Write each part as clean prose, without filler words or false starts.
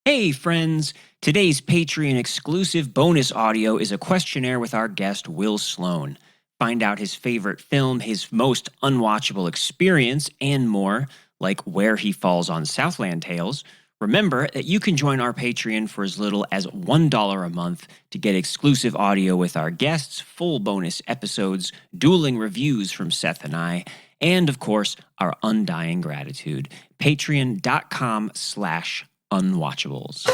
Hey, friends! Today's Patreon exclusive bonus audio is a questionnaire with our guest, Will Sloan. Find out his favorite film, his most unwatchable experience, and more, like where he falls on Southland Tales. Remember that you can join our Patreon for as little as $1 a month to get exclusive audio with our guests, full bonus episodes, dueling reviews from Seth and I, and of course, our undying gratitude. Patreon.com/Unwatchables.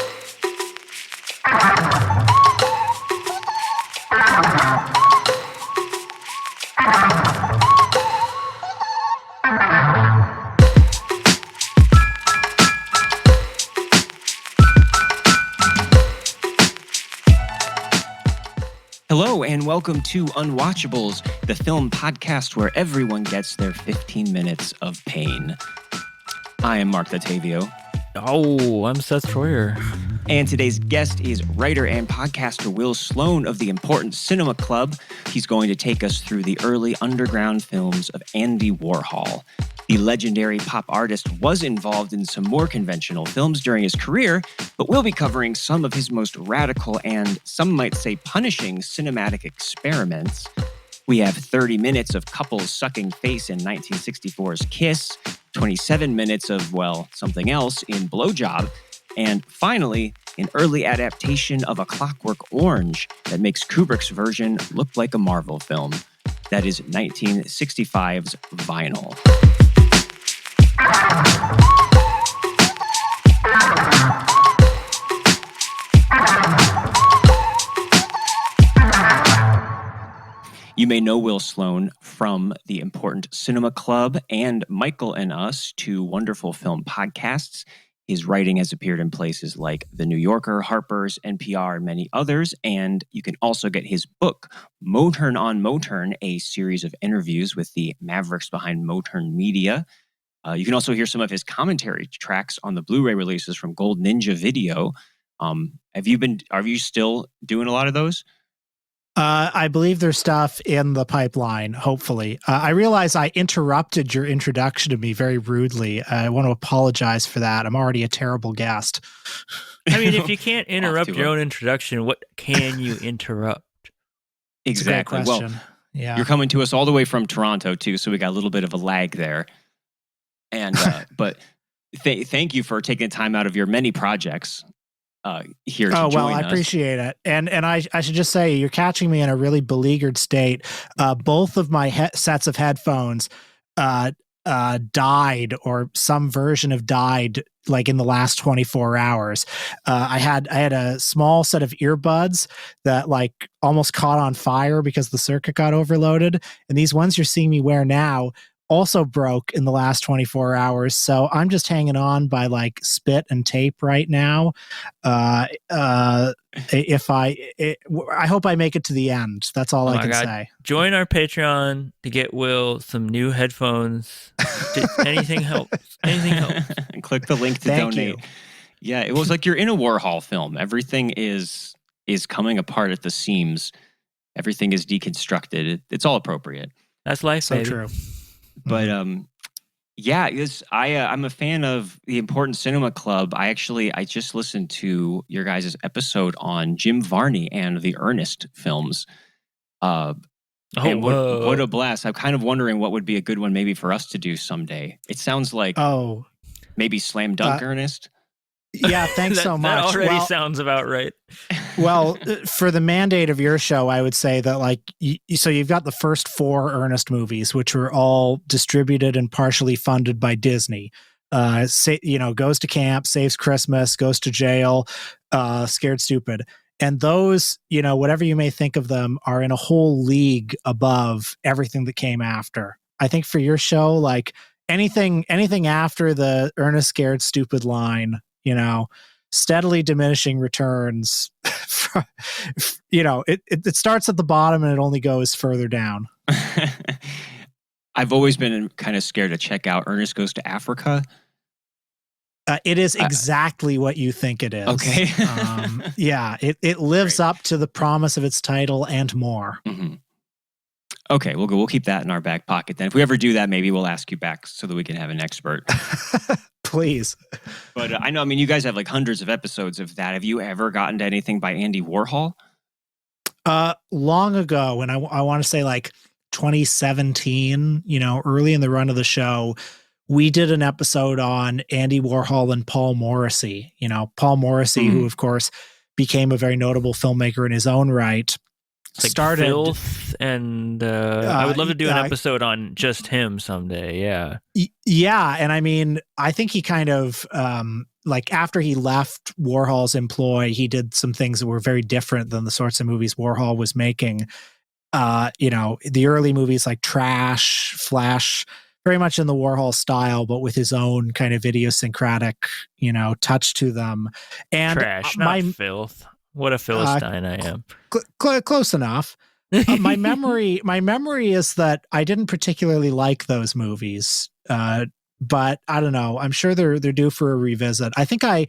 Hello and welcome to Unwatchables, the film podcast where everyone gets their 15 minutes of pain. I am Marc Dottavio. Oh, I'm Seth Troyer. And today's guest is writer and podcaster Will Sloan of the Important Cinema Club. He's going to take us through the early underground films of Andy Warhol. The legendary pop artist was involved in some more conventional films during his career, but we'll be covering some of his most radical and, some might say, punishing cinematic experiments. We have 30 minutes of couples sucking face in 1964's Kiss, 27 minutes of, well, something else in Blowjob, and finally, an early adaptation of A CLOCKWORK Orange that makes Kubrick's version look like a Marvel film. That is 1965's Vinyl. You may know Will Sloan from the Important Cinema Club and Michael and Us, two wonderful film podcasts. His writing has appeared in places like The New Yorker, Harper's, NPR, and many others. And you can also get his book, Moturn on Moturn, a series of interviews with the mavericks behind Moturn Media. You can also hear some of his commentary tracks on the Blu-ray releases from Gold Ninja Video. Are you still doing a lot of those? I believe there's stuff in the pipeline, hopefully. I realize I interrupted your introduction to me very rudely. I want to apologize for that. I'm already a terrible guest. I mean, if you can't interrupt your own introduction, what can you interrupt? Exactly. It's a great question. Yeah. You're coming to us all the way from Toronto, too, so we got a little bit of a lag there. And but thank you for taking time out of your many projects here to join us. I appreciate it. And I should just say, you're catching me in a really beleaguered state. Both of my sets of headphones died, or some version of died, like in the last 24 hours. I had a small set of earbuds that like almost caught on fire because the circuit got overloaded. And these ones you're seeing me wear now also broke in the last 24 hours. So I'm just hanging on by like spit and tape right now. I hope I make it to the end. That's all I can say. Join our Patreon to get Will some new headphones. Anything helps. Anything helps. And click the link to donate. You. Yeah, it was like you're in a Warhol film. Everything is coming apart at the seams. Everything is deconstructed. It's all appropriate. That's life, so baby. True. But I'm a fan of the Important Cinema Club. I just listened to your guys' episode on Jim Varney and the Ernest films. What a blast! I'm kind of wondering what would be a good one maybe for us to do someday. It sounds like maybe Slam Dunk Ernest. Yeah, thanks so much. That already sounds about right. Well, for the mandate of your show, I would say that like, so you've got the first 4 Ernest movies, which were all distributed and partially funded by Disney. Goes to camp, saves Christmas, goes to jail, Scared Stupid. And those, whatever you may think of them, are in a whole league above everything that came after. I think for your show, like anything after the Ernest Scared Stupid line, steadily diminishing returns. It starts at the bottom and it only goes further down. I've always been kind of scared to check out Ernest Goes to Africa. It is exactly what you think it is. Okay. It lives up to the promise of its title and more. Mm-hmm. Okay, we'll keep that in our back pocket then. If we ever do that, maybe we'll ask you back so that we can have an expert. Please. But I know, I mean, you guys have like hundreds of episodes of that. Have you ever gotten to anything by Andy Warhol? Long ago, and I want to say like 2017, early in the run of the show, we did an episode on Andy Warhol and Paul Morrissey. Paul Morrissey, who of course became a very notable filmmaker in his own right. Like started Filth, and I would love to do an episode on just him someday. Yeah. Yeah. And I mean, I think he kind of, like after he left Warhol's employ, he did some things that were very different than the sorts of movies Warhol was making. The early movies like Trash, Flash, very much in the Warhol style, but with his own kind of idiosyncratic, touch to them. And Trash, not Filth. What a Philistine I am. Close enough. My memory is that I didn't particularly like those movies. But I don't know. I'm sure they're due for a revisit. I think I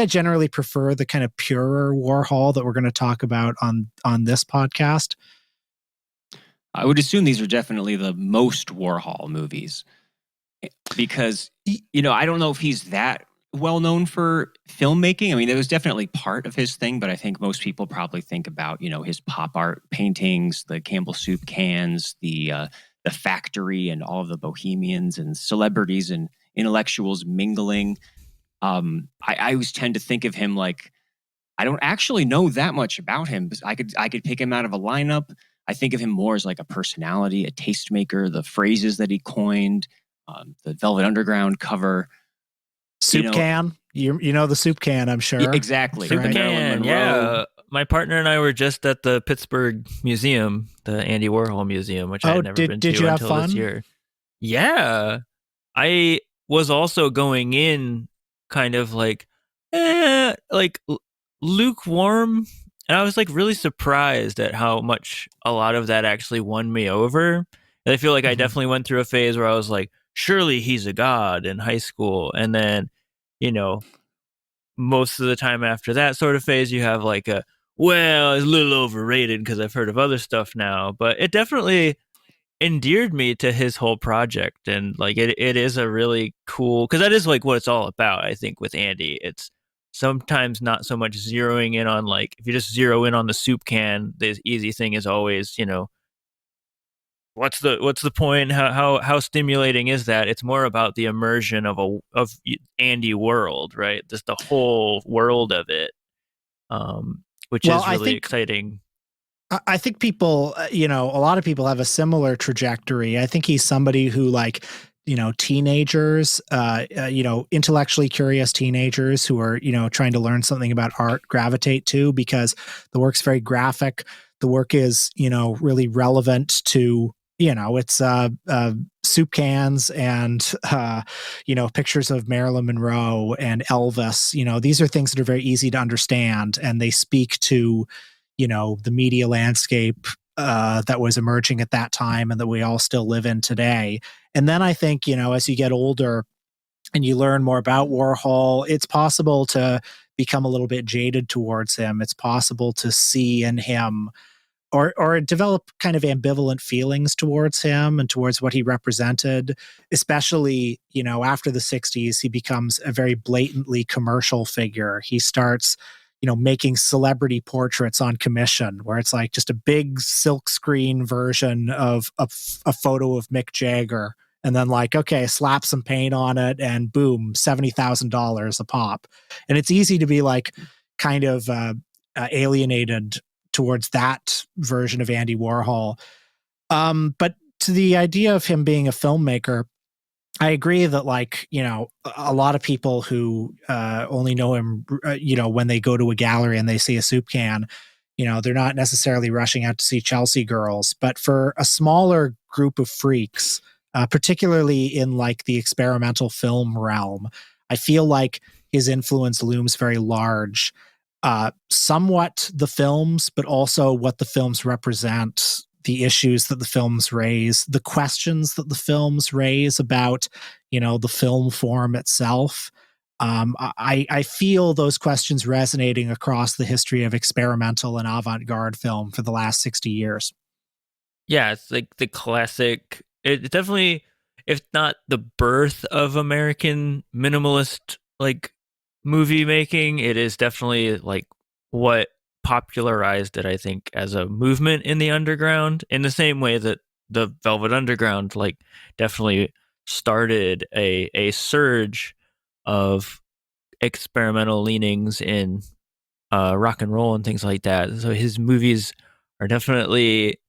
generally prefer the kind of purer Warhol that we're going to talk about on this podcast. I would assume these are definitely the most Warhol movies because, I don't know if he's that well known for filmmaking. I mean, it was definitely part of his thing, but I think most people probably think about, his pop art paintings, the Campbell soup cans, the factory, and all of the bohemians and celebrities and intellectuals mingling. I always tend to think of him like, I don't actually know that much about him, but I could pick him out of a lineup. I think of him more as like a personality, a tastemaker, the phrases that he coined, the Velvet Underground cover. Soup can. You know the soup can, I'm sure. Yeah, exactly. Soup can, yeah. My partner and I were just at the Pittsburgh Museum, the Andy Warhol Museum, which I had never been to until this year. Yeah. I was also going in kind of like lukewarm. And I was like really surprised at how much a lot of that actually won me over. And I feel like I definitely went through a phase where I was like, surely he's a god in high school. And then, most of the time after that sort of phase, you have like it's a little overrated because I've heard of other stuff now. But it definitely endeared me to his whole project. And like, it is a really cool, because that is like what it's all about, I think, with Andy. It's sometimes not so much zeroing in on like, if you just zero in on the soup can, the easy thing is always, what's the point? How stimulating is that? It's more about the immersion of Andy world, right? Just the whole world of it, which is really exciting. I think people, a lot of people have a similar trajectory. I think he's somebody who teenagers, intellectually curious teenagers who are, trying to learn something about art gravitate to, because the work's very graphic. The work is, really relevant to, it's soup cans and, pictures of Marilyn Monroe and Elvis. These are things that are very easy to understand, and they speak to, the media landscape that was emerging at that time and that we all still live in today. And then I think, as you get older and you learn more about Warhol, it's possible to become a little bit jaded towards him. It's possible to see in him or develop kind of ambivalent feelings towards him and towards what he represented, especially, after the 60s. He becomes a very blatantly commercial figure. He starts, making celebrity portraits on commission, where it's like just a big silk screen version of a photo of Mick Jagger. And then like, okay, slap some paint on it and boom, $70,000 a pop. And it's easy to be like kind of alienated towards that version of Andy Warhol. But to the idea of him being a filmmaker, I agree that a lot of people who only know him, when they go to a gallery and they see a soup can, they're not necessarily rushing out to see Chelsea Girls. But for a smaller group of freaks, particularly in like the experimental film realm, I feel like his influence looms very large. Somewhat the films, but also what the films represent, the issues that the films raise, the questions that the films raise about, the film form itself. I feel those questions resonating across the history of experimental and avant-garde film for the last 60 years. Yeah, it's like the classic. It definitely, if not the birth of American minimalist like movie making, it is definitely like what popularized it, I think, as a movement in the underground, in the same way that the Velvet Underground like definitely started a surge of experimental leanings in rock and roll and things like that. So his movies are definitely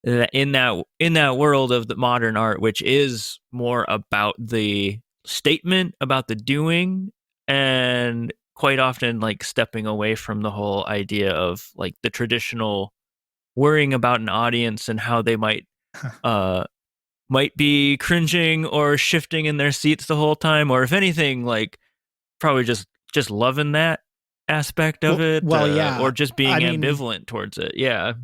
in that world of the modern art, which is more about the statement, about the doing, and quite often like stepping away from the whole idea of like the traditional worrying about an audience and how they uh might be cringing or shifting in their seats the whole time, or if anything, like probably just loving that aspect of it, Yeah. or just being I mean, ambivalent towards it. Yeah.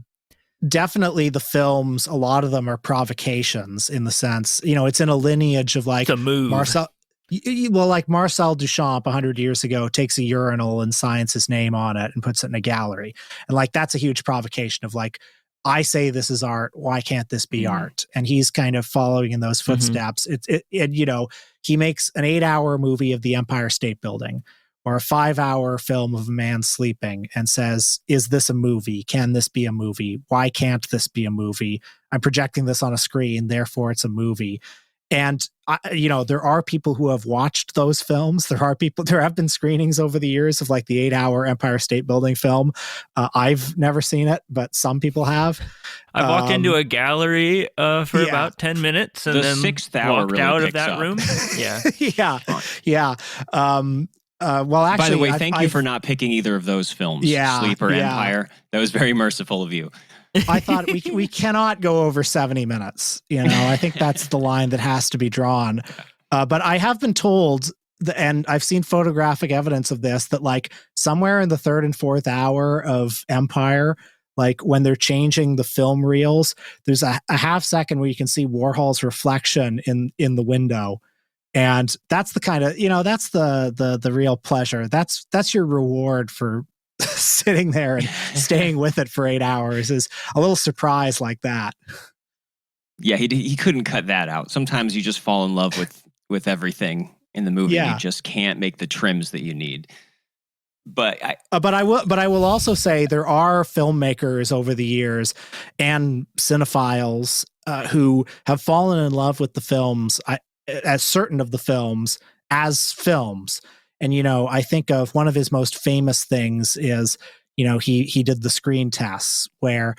definitely the films, a lot of them are provocations in the sense, it's in a lineage of like It's a move. Marcel. Like Marcel Duchamp 100 years ago takes a urinal and signs his name on it and puts it in a gallery. And like, that's a huge provocation of like, I say this is art. Why can't this be art? And he's kind of following in those footsteps. He makes an 8-hour movie of the Empire State Building or a 5-hour film of a man sleeping and says, is this a movie? Can this be a movie? Why can't this be a movie? I'm projecting this on a screen, therefore it's a movie. And there are people who have watched those films. There have been screenings over the years of like the 8-hour Empire State Building film. I've never seen it, but some people have. I walked into a gallery for about 10 minutes and then 6th hour walked really out of picks that up. room. Yeah. Well, actually, by the way, thank you for not picking either of those films, Sleep or Empire. That was very merciful of you. I thought we cannot go over 70 minutes. I think that's the line that has to be drawn. But I have been told, and I've seen photographic evidence of this, that like somewhere in the 3rd and 4th hour of Empire, like when they're changing the film reels, there's a half second where you can see Warhol's reflection in the window. And that's the kind of, that's the real pleasure. That's your reward for sitting there and staying with it for 8 hours, is a little surprise like that. Yeah, he couldn't cut that out. Sometimes you just fall in love with everything in the movie. Yeah. You just can't make the trims that you need. But I will also say there are filmmakers over the years and cinephiles who have fallen in love with the films, as certain of the films as films. And, I think of one of his most famous things is, he did the screen tests where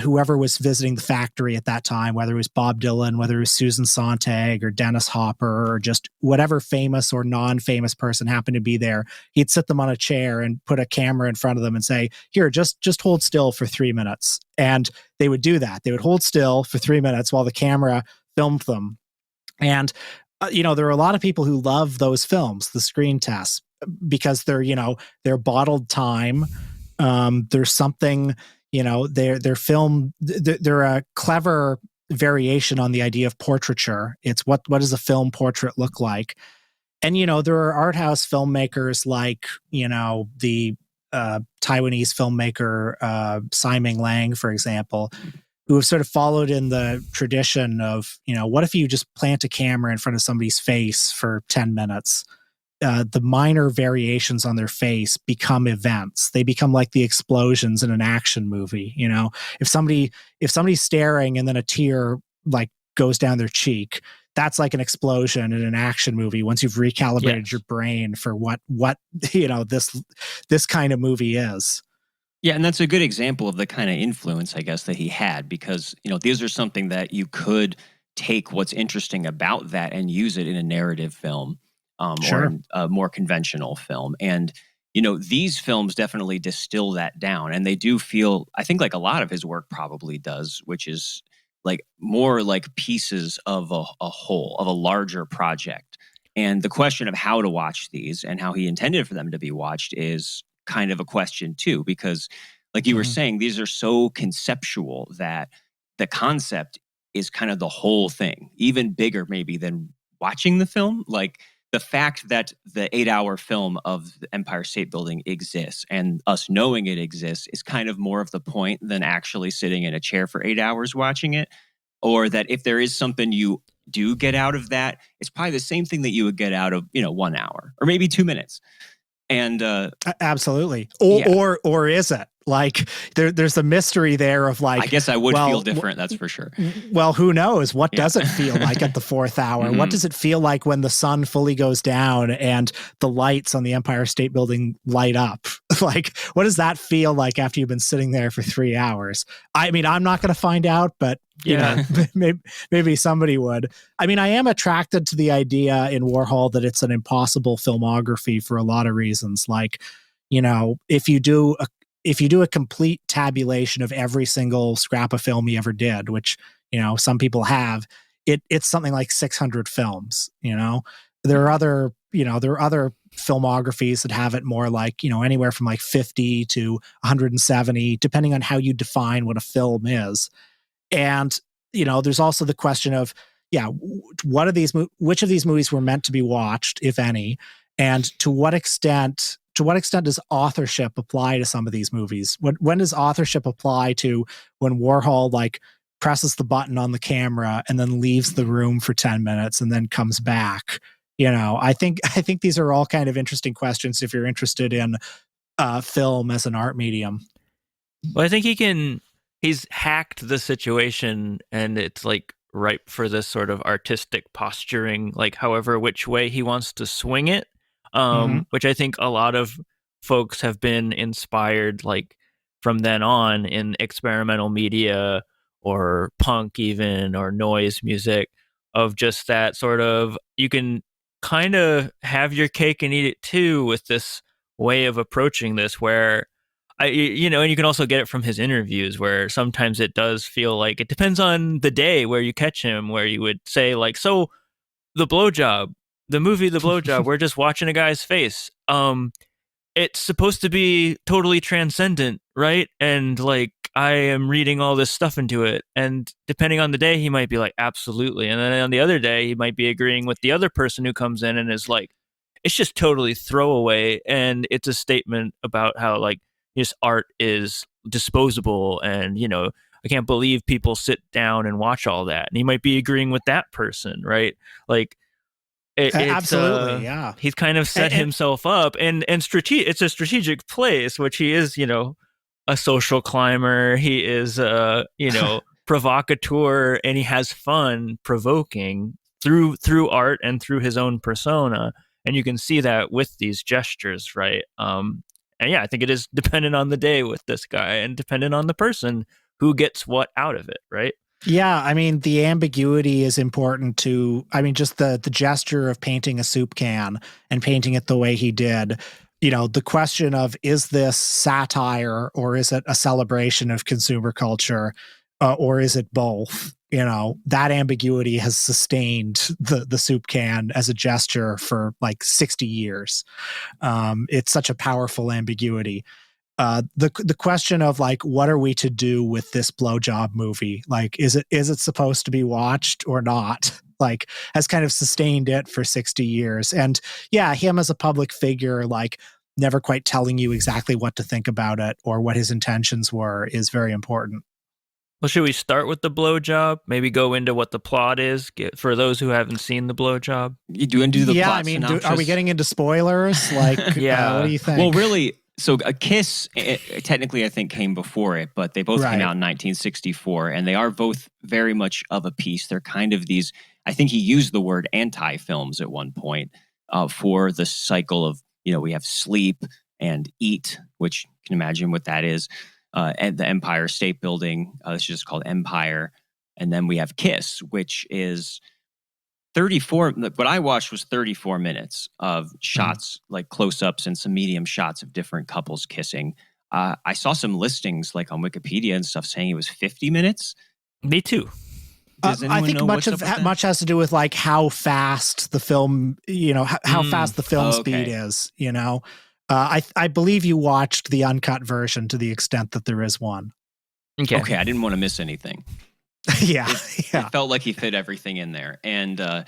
whoever was visiting the factory at that time, whether it was Bob Dylan, whether it was Susan Sontag or Dennis Hopper, or just whatever famous or non-famous person happened to be there, he'd sit them on a chair and put a camera in front of them and say, here, just hold still for 3 minutes. And they would do that. They would hold still for 3 minutes while the camera filmed them. And there are a lot of people who love those films, the screen tests, because they're bottled time. There's something, they're film. They're a clever variation on the idea of portraiture. It's what does a film portrait look like? And there are art house filmmakers like the Taiwanese filmmaker Tsai Ming Lang, for example, who have sort of followed in the tradition of, what if you just plant a camera in front of somebody's face for 10 minutes? The minor variations on their face become events. They become like the explosions in an action movie. If somebody's staring and then a tear like goes down their cheek, that's like an explosion in an action movie once you've recalibrated your brain for what this kind of movie is. Yeah, and that's a good example of the kind of influence, I guess, that he had, because, these are something that you could take what's interesting about that and use it in a narrative film or in a more conventional film. And, these films definitely distill that down. And they do feel, I think like a lot of his work probably does, which is like more like pieces of a whole, of a larger project. And the question of how to watch these and how he intended for them to be watched is kind of a question too, because like you were saying, these are so conceptual that the concept is kind of the whole thing, even bigger maybe than watching the film. Like the fact that the 8-hour film of the Empire State Building exists and us knowing it exists is kind of more of the point than actually sitting in a chair for 8 hours watching it. Or that if there is something you do get out of that, it's probably the same thing that you would get out of, 1 hour or maybe 2 minutes. And absolutely. Or is it? Like there's a mystery there of like, I guess I would feel different. That's for sure. Well, who knows? What does it feel like at the 4th hour? Mm-hmm. What does it feel like when the sun fully goes down and the lights on the Empire State Building light up? Like, what does that feel like after you've been sitting there for 3 hours? I mean, I'm not going to find out, but you know, maybe somebody would. I mean, I am attracted to the idea in Warhol that it's an impossible filmography for a lot of reasons. Like, if you do a complete tabulation of every single scrap of film he ever did, which, some people have, it's something like 600 films, There are other filmographies that have it more like, anywhere from like 50 to 170, depending on how you define what a film is. And, there's also the question of, which of these movies were meant to be watched, if any, and to what extent does authorship apply to some of these movies? When does authorship apply to when Warhol like presses the button on the camera and then leaves the room for 10 minutes and then comes back? I think these are all kind of interesting questions if you're interested in film as an art medium. Well, I think he's hacked the situation and it's like ripe for this sort of artistic posturing, like however which way he wants to swing it. Which I think a lot of folks have been inspired like from then on in experimental media or punk even or noise music, of just that sort of, you can kind of have your cake and eat it too with this way of approaching this where and you can also get it from his interviews where sometimes it does feel like it depends on the day where you catch him, where you would say like, so the blowjob, the movie The Blowjob, we're just watching a guy's face. It's supposed to be totally transcendent, right? And like I am reading all this stuff into it. And depending on the day, he might be like, absolutely. And then on the other day, he might be agreeing with the other person who comes in and is like, it's just totally throwaway. And it's a statement about how like just art is disposable. And, I can't believe people sit down and watch all that. And he might be agreeing with that person, right? Like, absolutely, yeah. He's kind of set himself up, and it's a strategic place, which he is, a social climber. He is, provocateur, and he has fun provoking through art and through his own persona, and you can see that with these gestures, right? And yeah, I think it is dependent on the day with this guy, and dependent on the person who gets what out of it, right? Yeah, I mean, the ambiguity is important to, just the gesture of painting a soup can and painting it the way he did. The question of, is this satire or is it a celebration of consumer culture or is it both? That ambiguity has sustained the soup can as a gesture for like 60 years. It's such a powerful ambiguity. The question of like, what are we to do with this blowjob movie? Like, is it supposed to be watched or not? Like, has kind of sustained it for 60 years. And yeah, him as a public figure, like never quite telling you exactly what to think about it or what his intentions were is very important. Well, should we start with the blowjob? Maybe go into what the plot is for those who haven't seen the blowjob. You do the plot synopsis. Are we getting into spoilers? Like, yeah. What do you think? Well, really. So A Kiss, technically, I think, came before it, but they both came out in 1964, and they are both very much of a piece. They're kind of these, I think he used the word anti-films at one point for the cycle of, we have Sleep and Eat, which you can imagine what that is, and the Empire State Building, it's just called Empire, and then we have Kiss, which is 34, what I watched was 34 minutes of shots, like close-ups and some medium shots of different couples kissing. I saw some listings like on Wikipedia and stuff saying it was 50 minutes. Me too. I think much has to do with like how fast the film, how fast the film speed is, I believe you watched the uncut version to the extent that there is one. Okay, I didn't want to miss anything. Yeah. It felt like he fit everything in there. And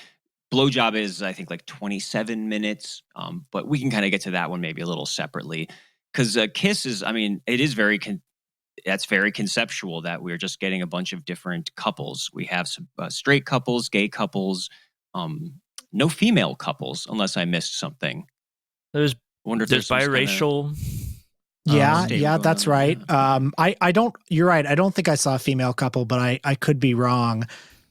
Blowjob is, I think, like 27 minutes. But we can kind of get to that one maybe a little separately. Because Kiss is, I mean, it is that's very conceptual that we're just getting a bunch of different couples. We have some straight couples, gay couples, no female couples, unless I missed something. There's I wonder if there's some biracial. Yeah, that's right. I don't. You're right. I don't think I saw a female couple, but I could be wrong.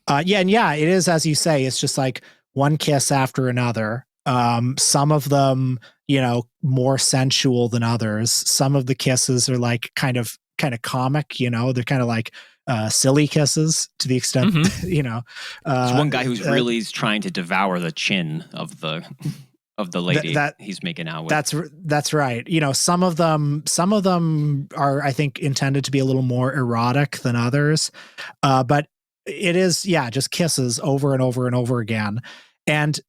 It is as you say. It's just like one kiss after another. Some of them, more sensual than others. Some of the kisses are like kind of comic. They're kind of like silly kisses to the extent, Mm-hmm. There's one guy who's really trying to devour the chin of the lady that he's making out with. That's right. Some of them are, I think, intended to be a little more erotic than others. But it is, just kisses over and over and over again. And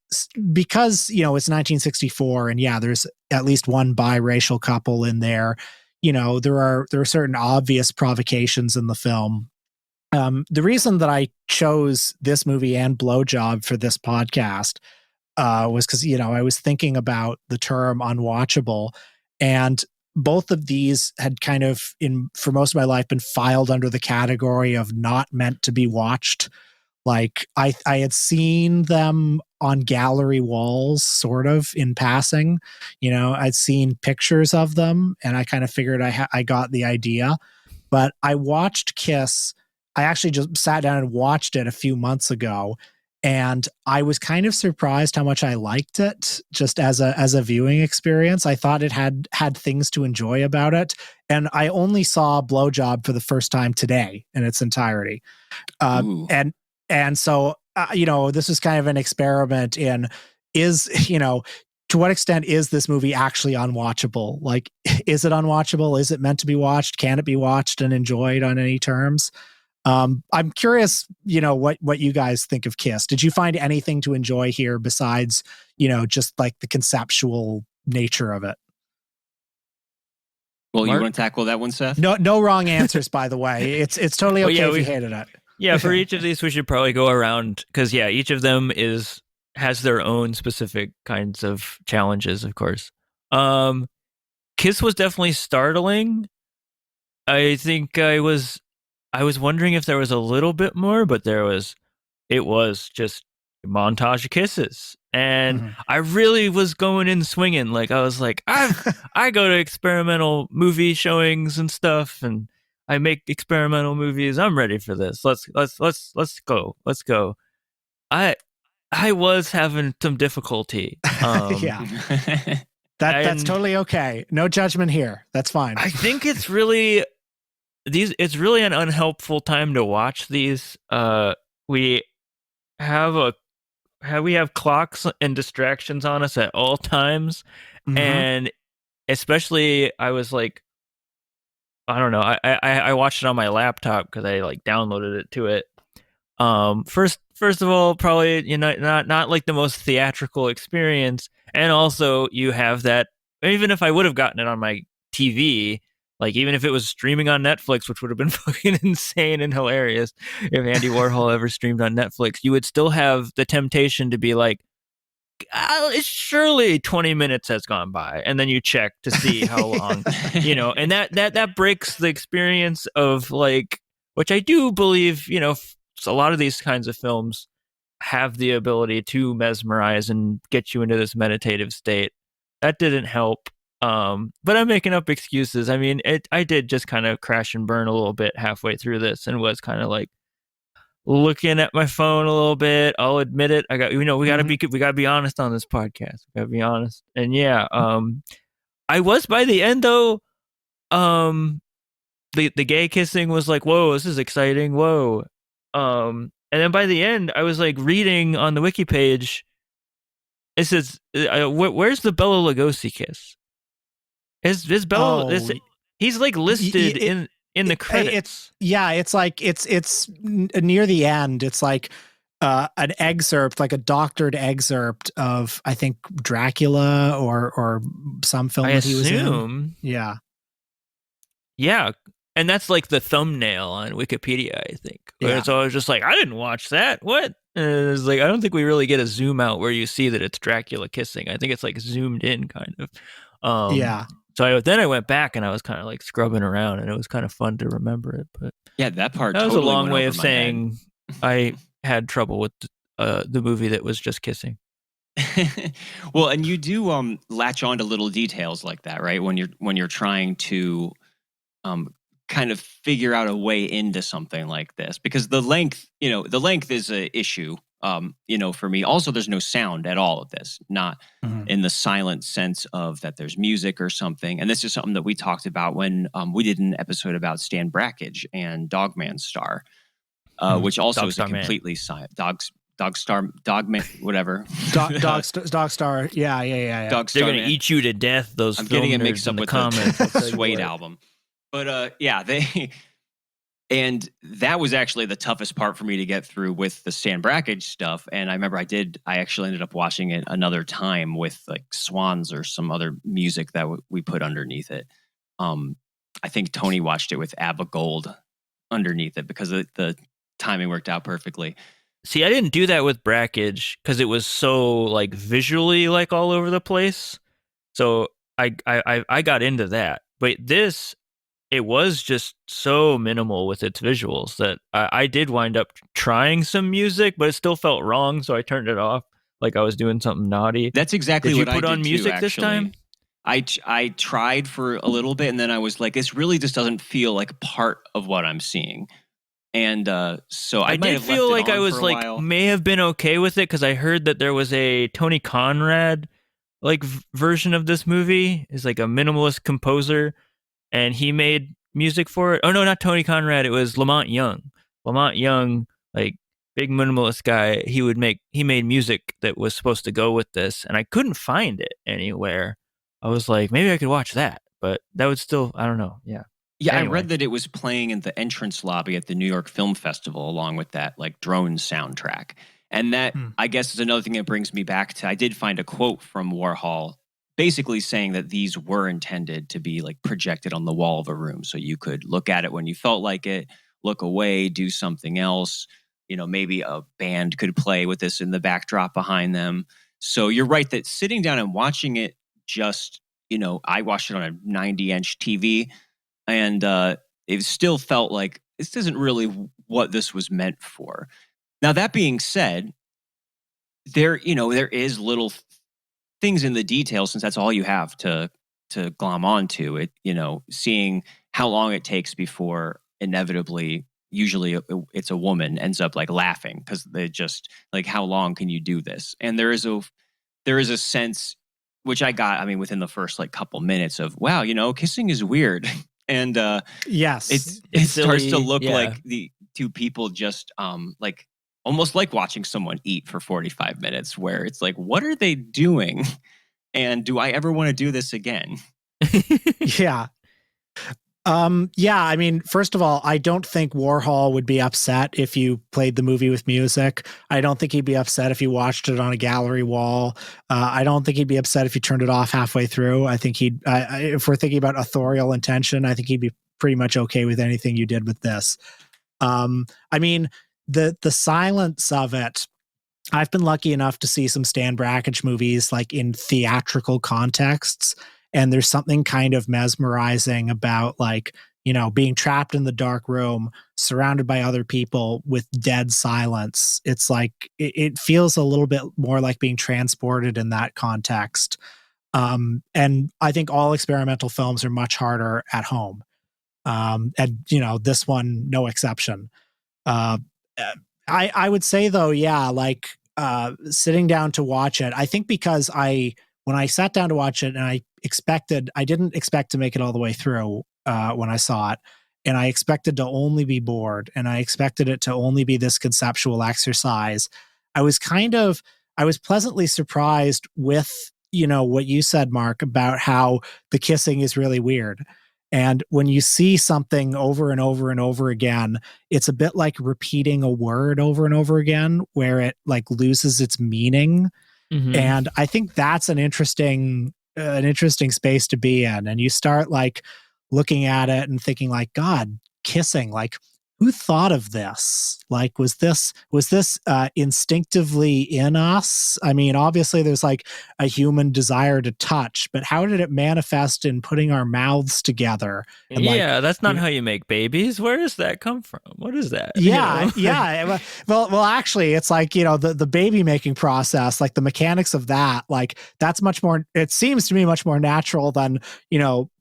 because, it's 1964 and there's at least one biracial couple in there, there are certain obvious provocations in the film. The reason that I chose this movie and Blowjob for this podcast was because, I was thinking about the term unwatchable, and both of these had kind of, for most of my life, been filed under the category of not meant to be watched. Like I had seen them on gallery walls, sort of in passing. I'd seen pictures of them, and I kind of figured I got the idea. But I watched Kiss. I actually just sat down and watched it a few months ago. And I was kind of surprised how much I liked it just as a viewing experience. I thought it had things to enjoy about it. And I only saw Blowjob for the first time today in its entirety. And so, this is kind of an experiment in to what extent is this movie actually unwatchable? Like, is it unwatchable? Is it meant to be watched? Can it be watched and enjoyed on any terms? I'm curious, what you guys think of Kiss. Did you find anything to enjoy here besides, just like the conceptual nature of it? Well, Marc? You want to tackle that one, Seth? No wrong answers, by the way. It's totally okay if you hated it. Yeah, for each of these, we should probably go around because each of them has their own specific kinds of challenges, of course. Kiss was definitely startling. I think I was wondering if there was a little bit more, but it was just a montage of kisses. And I really was going in swinging. Like I was like, I go to experimental movie showings and stuff, and I make experimental movies. I'm ready for this. Let's go. Let's go. I was having some difficulty. That's totally okay. No judgment here. That's fine. I think it's really an unhelpful time to watch these. We have clocks and distractions on us at all times, and especially I was like, I don't know. I watched it on my laptop because I like downloaded it to it. First of all, probably not like the most theatrical experience, and also you have that. Even if I would have gotten it on my TV. Like, even if it was streaming on Netflix, which would have been fucking insane and hilarious if Andy Warhol ever streamed on Netflix, you would still have the temptation to be like, surely 20 minutes has gone by. And then you check to see how long, and that breaks the experience of like, which I do believe, a lot of these kinds of films have the ability to mesmerize and get you into this meditative state. That didn't help. But I'm making up excuses. I mean, I did just kind of crash and burn a little bit halfway through this and was kind of like looking at my phone a little bit. I'll admit it. We gotta be honest on this podcast. We gotta be honest. And I was by the end though, the gay kissing was like, whoa, this is exciting. Whoa. And then by the end I was like reading on the wiki page. It says, where's the Bela Lugosi kiss? Is Bela? He's like listed in the credits. It's near the end. It's like an excerpt, like a doctored excerpt of, I think, Dracula or some film that he was in. Yeah, and that's like the thumbnail on Wikipedia, I think. Yeah. So I was just like, I didn't watch that. What? And it's like, I don't think we really get a zoom out where you see that it's Dracula kissing. I think it's like zoomed in kind of. Yeah. So then I went back and I was kind of like scrubbing around, and it was kind of fun to remember it. But Yeah, that part that was totally a long went way over of my saying I had trouble with the movie that was just kissing. head. Well, and you do latch on to little details like that, right? When you're trying to kind of figure out a way into something like this, because the length is a issue. For me. Also, there's no sound at all of this, not in the silent sense of that there's music or something. And this is something that we talked about when we did an episode about Stan Brakhage and Dogman Star, which also Dog is Star a Man. completely silent Dogman, whatever. Dog Star. Yeah. Dog They're Star gonna Man. eat you to death. Those I'm film getting it nerds mixed in up the with comments. the Suede album. But and that was actually the toughest part for me to get through with the Stan Brakhage stuff. And I remember I actually ended up watching it another time with like Swans or some other music that we put underneath it. I think Tony watched it with Abba Gold underneath it because the timing worked out perfectly. See, I didn't do that with Brakhage because it was so like visually like all over the place. So I got into that. But this, it was just so minimal with its visuals that I did wind up trying some music, but it still felt wrong, so I turned it off like I was doing something naughty. That's exactly what I did. Did you put on music too, this time? I tried for a little bit, and then I was like, this really just doesn't feel like part of what I'm seeing. And so I did feel like I was like while. may have been okay with it because I heard that there was a Tony Conrad like version of this movie. Is like a minimalist composer, and he made music for it. Oh no, not Tony Conrad. It was Lamont Young. Lamont Young, like big minimalist guy. He made music that was supposed to go with this, and I couldn't find it anywhere. I was like, maybe I could watch that, but that would still, I don't know. Yeah. Yeah, Anyway. I read that it was playing in the entrance lobby at the New York Film Festival along with that like drone soundtrack. And that, I guess, is another thing that brings me back to, I did find a quote from Warhol basically saying that these were intended to be like projected on the wall of a room. So you could look at it when you felt like it, look away, do something else. Maybe a band could play with this in the backdrop behind them. So you're right that sitting down and watching it just, I watched it on a 90-inch TV. And it still felt like this isn't really what this was meant for. Now, that being said, there is little things in the details, since that's all you have to glom onto it, seeing how long it takes before inevitably, usually it's a woman, ends up like laughing because they just like, how long can you do this? And there is a sense, which I got, within the first like couple minutes of, wow, kissing is weird. And yes, it starts silly, to look yeah. like the two people just like almost like watching someone eat for 45 minutes, where it's like, what are they doing? And do I ever want to do this again? Yeah. First of all, I don't think Warhol would be upset if you played the movie with music. I don't think he'd be upset if you watched it on a gallery wall. I don't think he'd be upset if you turned it off halfway through. I think if we're thinking about authorial intention, I think he'd be pretty much okay with anything you did with this. The silence of it, I've been lucky enough to see some Stan Brakhage movies like in theatrical contexts. And there's something kind of mesmerizing about like, being trapped in the dark room, surrounded by other people with dead silence. It's like, it feels a little bit more like being transported in that context. And I think all experimental films are much harder at home. And, this one, no exception. I would say though, yeah, like sitting down to watch it, I think because when I sat down to watch it and I didn't expect to make it all the way through when I saw it. And I expected to only be bored, and I expected it to only be this conceptual exercise. I was pleasantly surprised with, what you said, Marc, about how the kissing is really weird. And when you see something over and over and over again, it's a bit like repeating a word over and over again, where it like loses its meaning. Mm-hmm. And I think that's an interesting space to be in. And you start like looking at it and thinking like, God, kissing, like who thought of this? Like, was this instinctively in us? I mean, obviously there's like a human desire to touch, but how did it manifest in putting our mouths together? And yeah, that's not how you make babies. Where does that come from? What is that? Yeah, yeah. Well, actually, it's like, the baby making process, like the mechanics of that, like that's much more. It seems to me much more natural than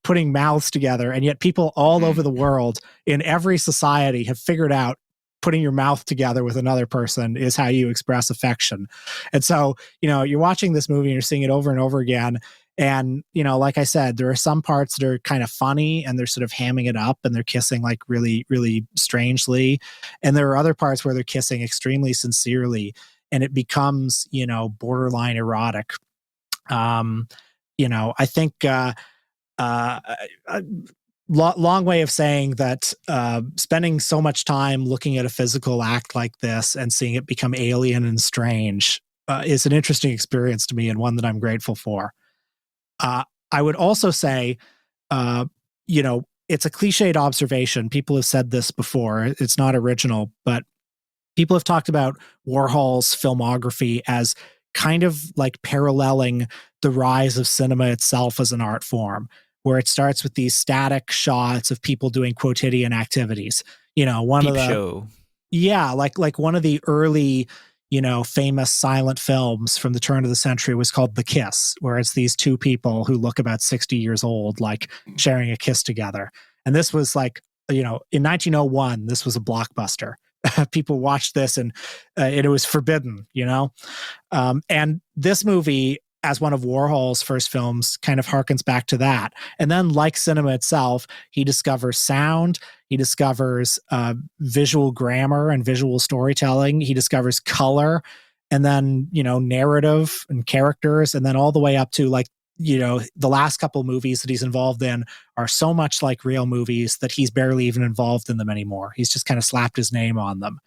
putting mouths together, and yet people all over the world in every society have figured out putting your mouth together with another person is how you express affection. And so, you're watching this movie and you're seeing it over and over again. And, like I said, there are some parts that are kind of funny and they're sort of hamming it up and they're kissing like really, really strangely. And there are other parts where they're kissing extremely sincerely and it becomes, borderline erotic. I think, long way of saying that spending so much time looking at a physical act like this and seeing it become alien and strange is an interesting experience to me and one that I'm grateful for. I would also say, it's a cliched observation. People have said this before. It's not original, but people have talked about Warhol's filmography as kind of like paralleling the rise of cinema itself as an art form, where it starts with these static shots of people doing quotidian activities. Show. Yeah, like one of the early, famous silent films from the turn of the century was called The Kiss, where it's these two people who look about 60 years old, like sharing a kiss together. And this was like, in 1901, this was a blockbuster. People watched this and it was forbidden, and this movie, as one of Warhol's first films, kind of harkens back to that. And then, like cinema itself, he discovers sound, he discovers visual grammar and visual storytelling, he discovers color, and then, narrative and characters, and then all the way up to like, the last couple movies that he's involved in are so much like real movies that he's barely even involved in them anymore. He's just kind of slapped his name on them.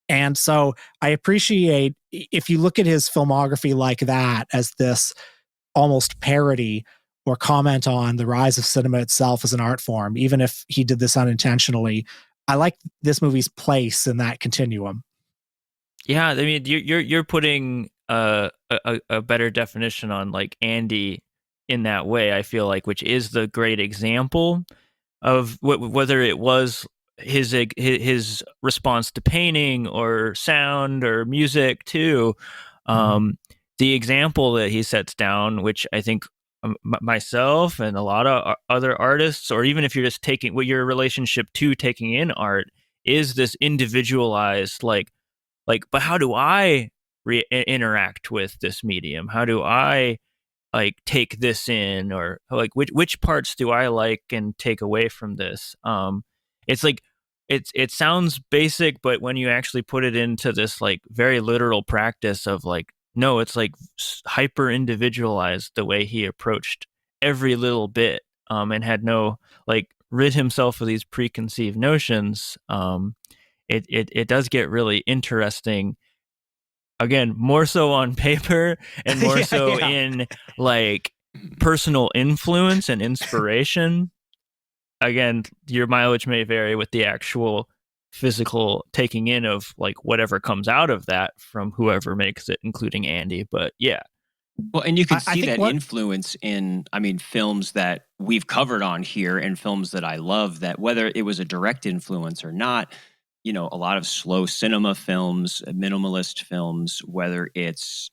And so I appreciate, if you look at his filmography like that as this almost parody or comment on the rise of cinema itself as an art form, even if he did this unintentionally, I like this movie's place in that continuum. Yeah, I mean, you're putting a better definition on like Andy in that way, I feel like, which is the great example of whether it was his response to painting or sound or music too. The example that he sets down, which I think myself and a lot of other artists, or even if you're just taking what your relationship to taking in art, is this individualized like, but how do I interact with this medium? How do I like take this in, or like which parts do I like and take away from this? It's like it sounds basic, but when you actually put it into this like very literal practice of like, no, it's like hyper individualized the way he approached every little bit, and had no like rid himself of these preconceived notions. It does get really interesting. Again, more so on paper and more in like personal influence and inspiration. Again, your mileage may vary with the actual physical taking in of like whatever comes out of that from whoever makes it, including Andy. But yeah. Well, and you can see that influence in, films that we've covered on here and films that I love, that whether it was a direct influence or not, a lot of slow cinema films, minimalist films, whether it's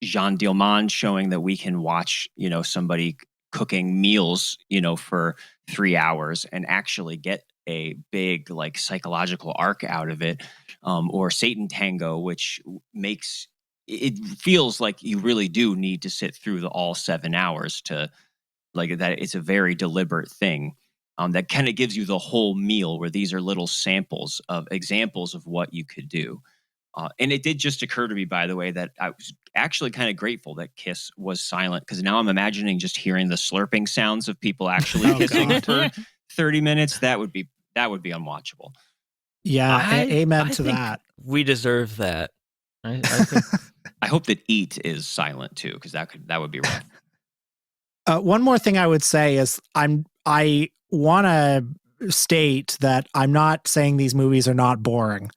Jean Dielman showing that we can watch, somebody cooking meals, for 3 hours and actually get a big like psychological arc out of it, or Satan Tango, which makes it feels like you really do need to sit through all 7 hours to like that. It's a very deliberate thing. That kind of gives you the whole meal, where these are little samples of examples of what you could do. And it did just occur to me, by the way, that I was actually kind of grateful that Kiss was silent, because now I'm imagining just hearing the slurping sounds of people actually kissing for 30 minutes. That would be unwatchable. Yeah, amen to that. We deserve that. I think. I hope that Eat is silent too, because that would be rough. One more thing I would say is I want to state that I'm not saying these movies are not boring.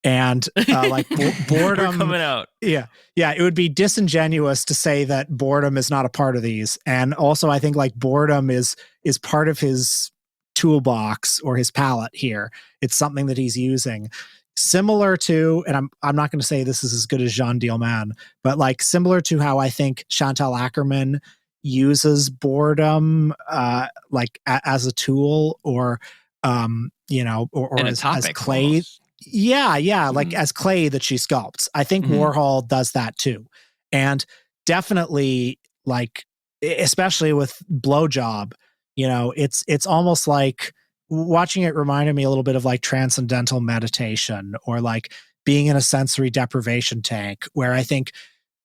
And like boredom coming out. Yeah. It would be disingenuous to say that boredom is not a part of these. And also I think like boredom is part of his toolbox or his palette here. It's something that he's using. Similar to, and I'm not going to say this is as good as Jean Dielman, but like similar to how I think Chantal Akerman uses boredom like as a tool, or or as clay. Almost. Yeah, like as clay that she sculpts. I think Warhol does that too. And definitely, like, especially with Blowjob, it's almost like watching it reminded me a little bit of like transcendental meditation, or like being in a sensory deprivation tank, where I think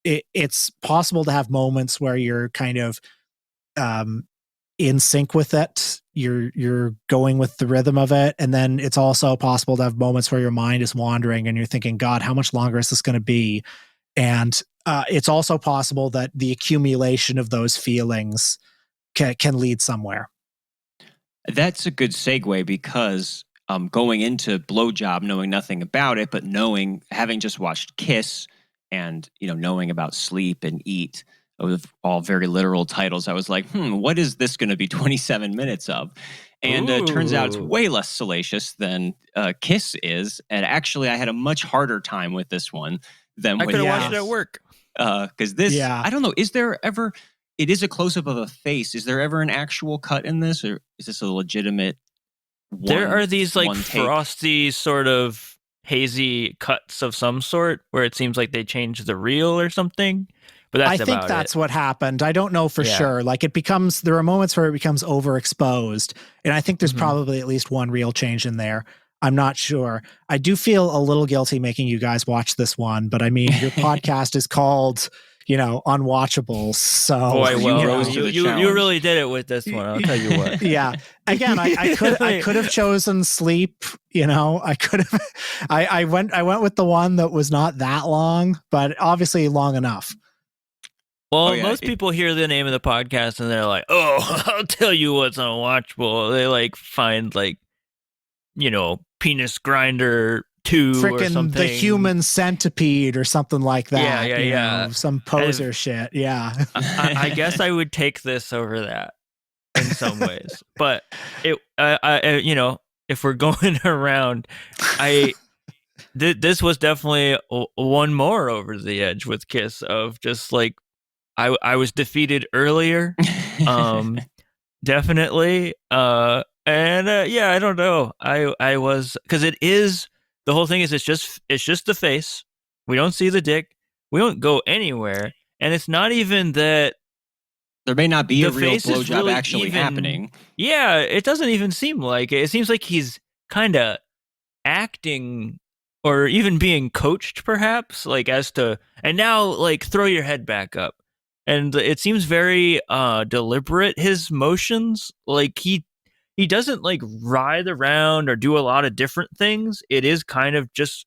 it's possible to have moments where you're kind of in sync with it. You're going with the rhythm of it. And then it's also possible to have moments where your mind is wandering and you're thinking, God, how much longer is this going to be? And it's also possible that the accumulation of those feelings can lead somewhere. That's a good segue, because going into Blowjob, knowing nothing about it, but having just watched Kiss and, knowing about Sleep and Eat, with all very literal titles, I was like, what is this going to be 27 minutes of? And it turns out it's way less salacious than Kiss is. And actually, I had a much harder time with this one than I could have watched it at work. Because this, I don't know, is there ever, it is a close-up of a face. Is there ever an actual cut in this? Or is this a legitimate There are these like frosty sort of hazy cuts of some sort where it seems like they changed the reel or something. But I think that's what happened. I don't know for sure. Like there are moments where it becomes overexposed. And I think there's probably at least one real change in there. I'm not sure. I do feel a little guilty making you guys watch this one, but I mean, your podcast is called, Unwatchables. So boy, well, you really did it with this one. I'll tell you what. Yeah. Again, I could have chosen Sleep. I could have. I went with the one that was not that long, but obviously long enough. Well, most people hear the name of the podcast and they're like, "Oh, I'll tell you what's unwatchable." They like find like, Penis Grinder 2 or something. The Human Centipede or something like that. Yeah. Some poser shit. Yeah. I guess I would take this over that in some ways, but if we're going around, this was definitely one more over the edge with Kiss of just like. I was defeated earlier, definitely. I don't know. I was, because it is, the whole thing is it's just the face. We don't see the dick. We don't go anywhere, and it's not even that. There may not be a real blowjob really actually happening. Yeah, it doesn't even seem like it. It seems like he's kind of acting. Or even being coached, perhaps, like as to, and now like throw your head back up. And it seems very deliberate, his motions. Like he doesn't like writhe around or do a lot of different things. It is kind of just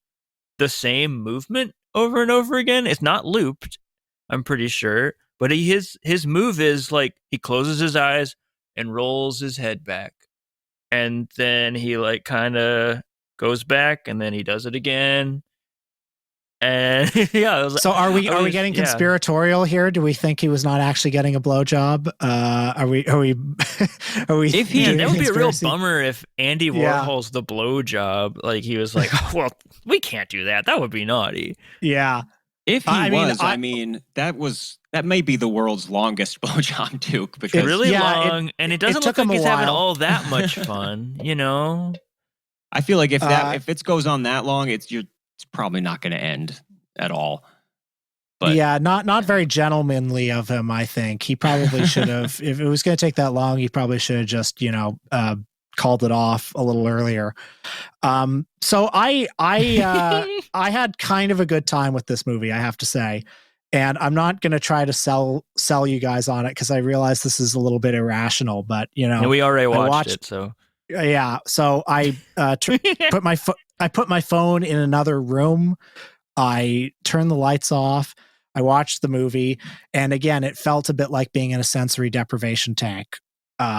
the same movement over and over again. It's not looped, I'm pretty sure. But his move is like he closes his eyes and rolls his head back. And then he like kind of goes back and then he does it again. And so are we getting conspiratorial here? Do we think he was not actually getting a blowjob? Are we that would be a real bummer if Andy Warhol's the blowjob. Like he was like, well, we can't do that. That would be naughty. Yeah. If he that may be the world's longest blowjob, Duke, because it's really long, and it doesn't look like he's having all that much fun, I feel like if it goes on that long, it's probably not going to end at all. But not very gentlemanly of him. I think he probably should have. If it was going to take that long, he probably should have just called it off a little earlier. So I had kind of a good time with this movie, I have to say, and I'm not going to try to sell you guys on it because I realize this is a little bit irrational. But we already watched it, so. Yeah, so I put my phone in another room. I turned the lights off. I watched the movie, and again, it felt a bit like being in a sensory deprivation tank,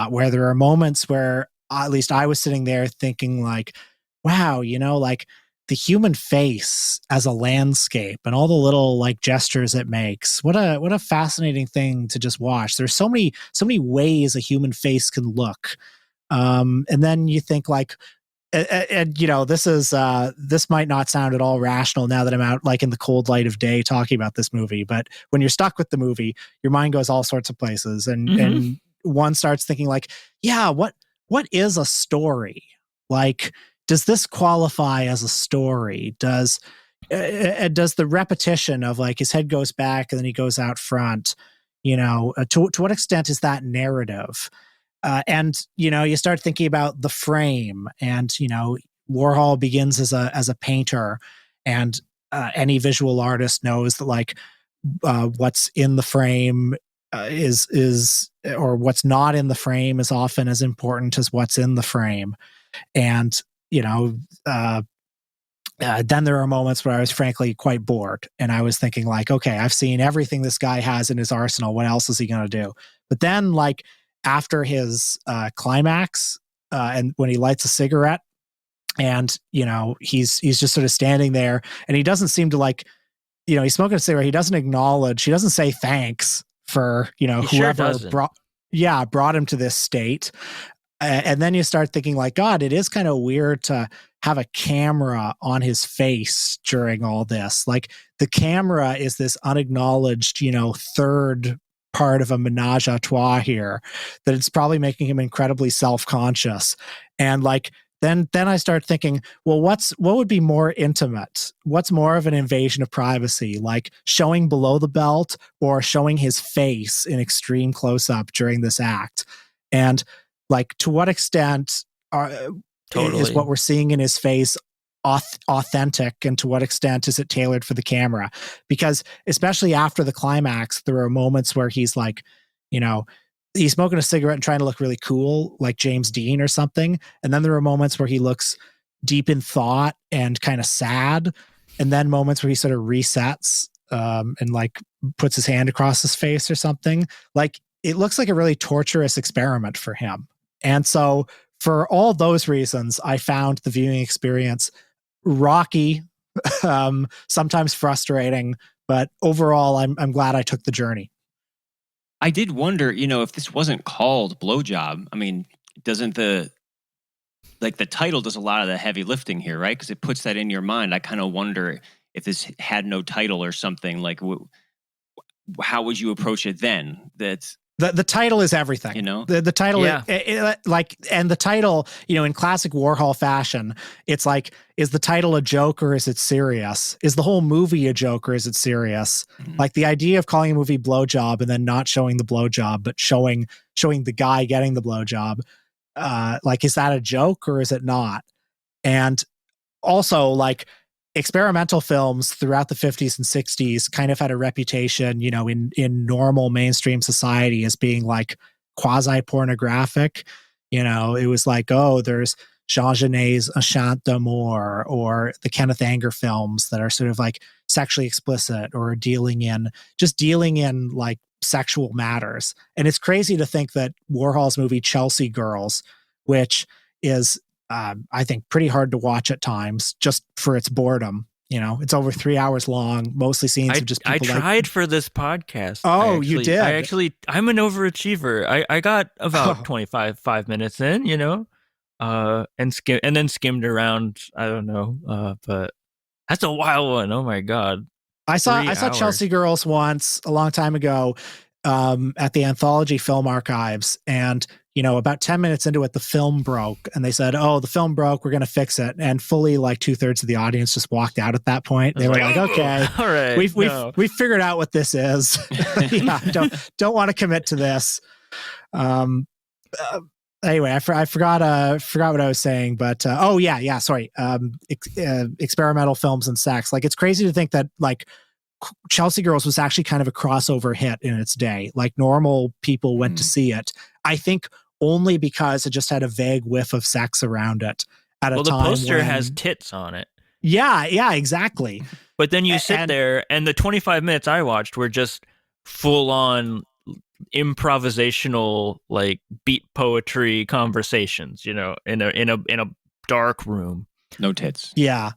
where there are moments where at least I was sitting there thinking like, wow, like the human face as a landscape and all the little like gestures it makes. What a fascinating thing to just watch. There's so many ways a human face can look. And then you think like, and this might not sound at all rational now that I'm out like in the cold light of day talking about this movie, but when you're stuck with the movie, your mind goes all sorts of places, and one starts thinking like, yeah, what is a story? Like, does this qualify as a story? Does the repetition of like his head goes back and then he goes out front, to what extent is that narrative? And you start thinking about the frame, and Warhol begins as a painter, and any visual artist knows that like what's in the frame is or what's not in the frame is often as important as what's in the frame. And then there are moments where I was frankly quite bored, and I was thinking like, okay, I've seen everything this guy has in his arsenal. What else is he going to do? But then like after his climax, and when he lights a cigarette, and he's just sort of standing there, and he doesn't seem to like, he's smoking a cigarette. He doesn't acknowledge. He doesn't say thanks for whoever brought him to this state. And then you start thinking like, God, it is kind of weird to have a camera on his face during all this. Like the camera is this unacknowledged, third part of a menage a trois here, that it's probably making him incredibly self-conscious. And like, then I start thinking, well, what would be more intimate? What's more of an invasion of privacy? Like showing below the belt or showing his face in extreme close-up during this act? And like, to what extent is what we're seeing in his face authentic, and to what extent is it tailored for the camera? Because especially after the climax, there are moments where he's like, he's smoking a cigarette and trying to look really cool, like James Dean or something. And then there are moments where he looks deep in thought and kind of sad. And then moments where he sort of resets and like puts his hand across his face or something. Like it looks like a really torturous experiment for him. And so for all those reasons, I found the viewing experience rocky, sometimes frustrating, but overall, I'm glad I took the journey. I did wonder, if this wasn't called Blowjob, I mean, doesn't the title does a lot of the heavy lifting here, right? Because it puts that in your mind. I kind of wonder if this had no title or something, like how would you approach it then? That's The title is everything, the title, and the title, in classic Warhol fashion, it's like, is the title a joke or is it serious? Is the whole movie a joke or is it serious? Mm-hmm. Like the idea of calling a movie Blowjob and then not showing the blowjob, but showing the guy getting the blowjob. Like, is that a joke or is it not? And also like, experimental films throughout the 50s and 60s kind of had a reputation, in normal mainstream society as being like quasi-pornographic. It was like, oh, there's Jean Genet's Un Chant d'Amour or the Kenneth Anger films that are sort of like sexually explicit or dealing in like sexual matters. And it's crazy to think that Warhol's movie Chelsea Girls, which is I think pretty hard to watch at times just for its boredom. It's over 3 hours long, mostly scenes of just people. I tried for this podcast. Oh, you did? I'm an overachiever. I got about 5 minutes in, and then skimmed around. I don't know, but that's a wild one. Oh my God. I saw Chelsea Girls once a long time ago at the Anthology Film Archives, and about 10 minutes into it, the film broke, and they said, oh, the film broke, we're going to fix it. And fully like 2/3 of the audience just walked out at that point. They were like, okay, all right, we've figured out what this is. Yeah, don't want to commit to this. Anyway, I forgot what I was saying, but sorry. Experimental films and sex. Like, it's crazy to think that like Chelsea Girls was actually kind of a crossover hit in its day. Like, normal people went to see it, I think, only because it just had a vague whiff of sex around it at a time. Well, the poster has tits on it. Yeah, exactly. But then you sit there, and the 25 minutes I watched were just full on improvisational like beat poetry conversations, in a dark room. No tits. Yeah.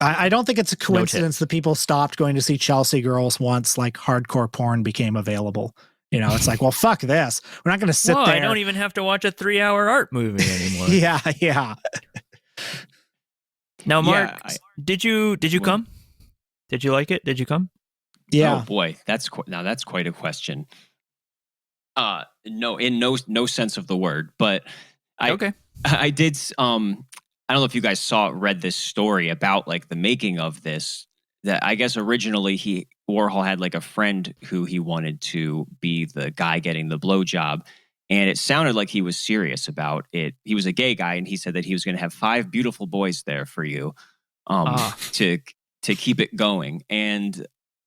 I don't think it's a coincidence that people stopped going to see Chelsea Girls once like hardcore porn became available. It's like, well, fuck this. We're not going to sit there. I don't even have to watch a 3-hour art movie anymore. Yeah. Now, Marc, did you come? Did you like it? Did you come? Yeah. Oh boy, that's quite a question. No, in no sense of the word, but I did. I don't know if you guys read this story about like the making of this. That I guess originally Warhol had like a friend who he wanted to be the guy getting the blowjob, and it sounded like he was serious about it. He was a gay guy, and he said that he was going to have 5 beautiful boys there for you, to keep it going. And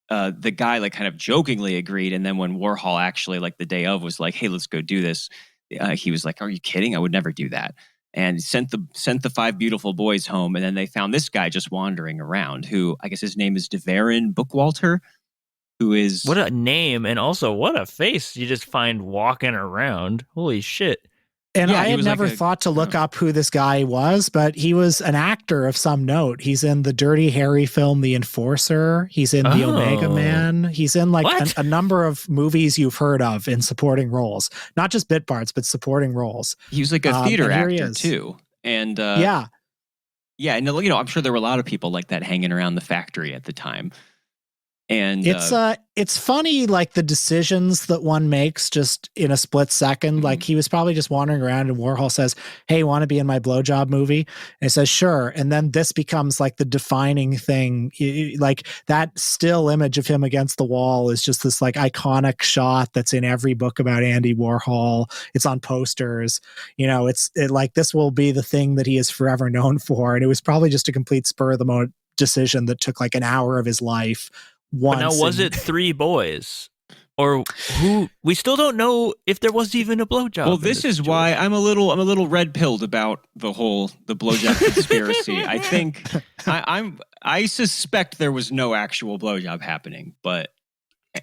the guy like kind of jokingly agreed, and then when Warhol actually like the day of was like, "Hey, let's go do this," he was like, "Are you kidding? I would never do that." And sent the 5 beautiful boys home, and then they found this guy just wandering around, who I guess his name is Deverin Bookwalter, who is what a name, and also what a face you just find walking around. Holy shit! And I had never thought to look up who this guy was, but he was an actor of some note. He's in the Dirty Harry film, The Enforcer. He's in The Omega Man. He's in like a number of movies you've heard of in supporting roles, not just bit parts, but supporting roles. He was like a theater actor too. And yeah. And I'm sure there were a lot of people like that hanging around the factory at the time. And it's funny, like the decisions that one makes just in a split second. Mm-hmm. Like he was probably just wandering around, and Warhol says, "Hey, want to be in my blowjob movie?" And he says, "Sure." And then this becomes like the defining thing. Like that still image of him against the wall is just this like iconic shot that's in every book about Andy Warhol. It's on posters. It's like this will be the thing that he is forever known for. And it was probably just a complete spur of the moment decision that took like an hour of his life. But now, was it 3 boys, or who? We still don't know if there was even a blowjob. Well, this is why I'm a little red pilled about the blowjob conspiracy. I think I suspect there was no actual blowjob happening,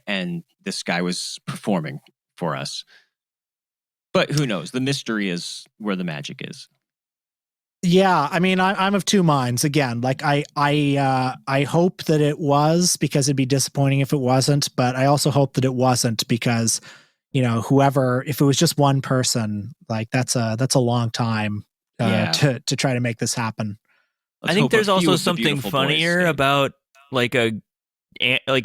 and this guy was performing for us. But who knows? The mystery is where the magic is. Yeah, I mean, I'm of two minds. Again, like I hope that it was, because it'd be disappointing if it wasn't. But I also hope that it wasn't, because if it was just one person, like that's a long time to try to make this happen. I think there's also something funnier about like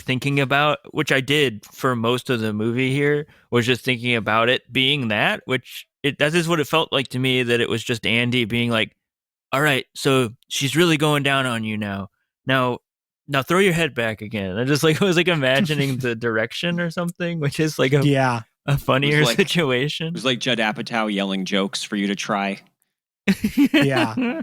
thinking about, which I did for most of the movie here, was just thinking about it being that is what it felt like to me, that it was just Andy being like, all right, so she's really going down on you now. Now throw your head back again. I just was imagining the direction or something, which is like a funnier situation. It was like Judd Apatow yelling jokes for you to try. Yeah.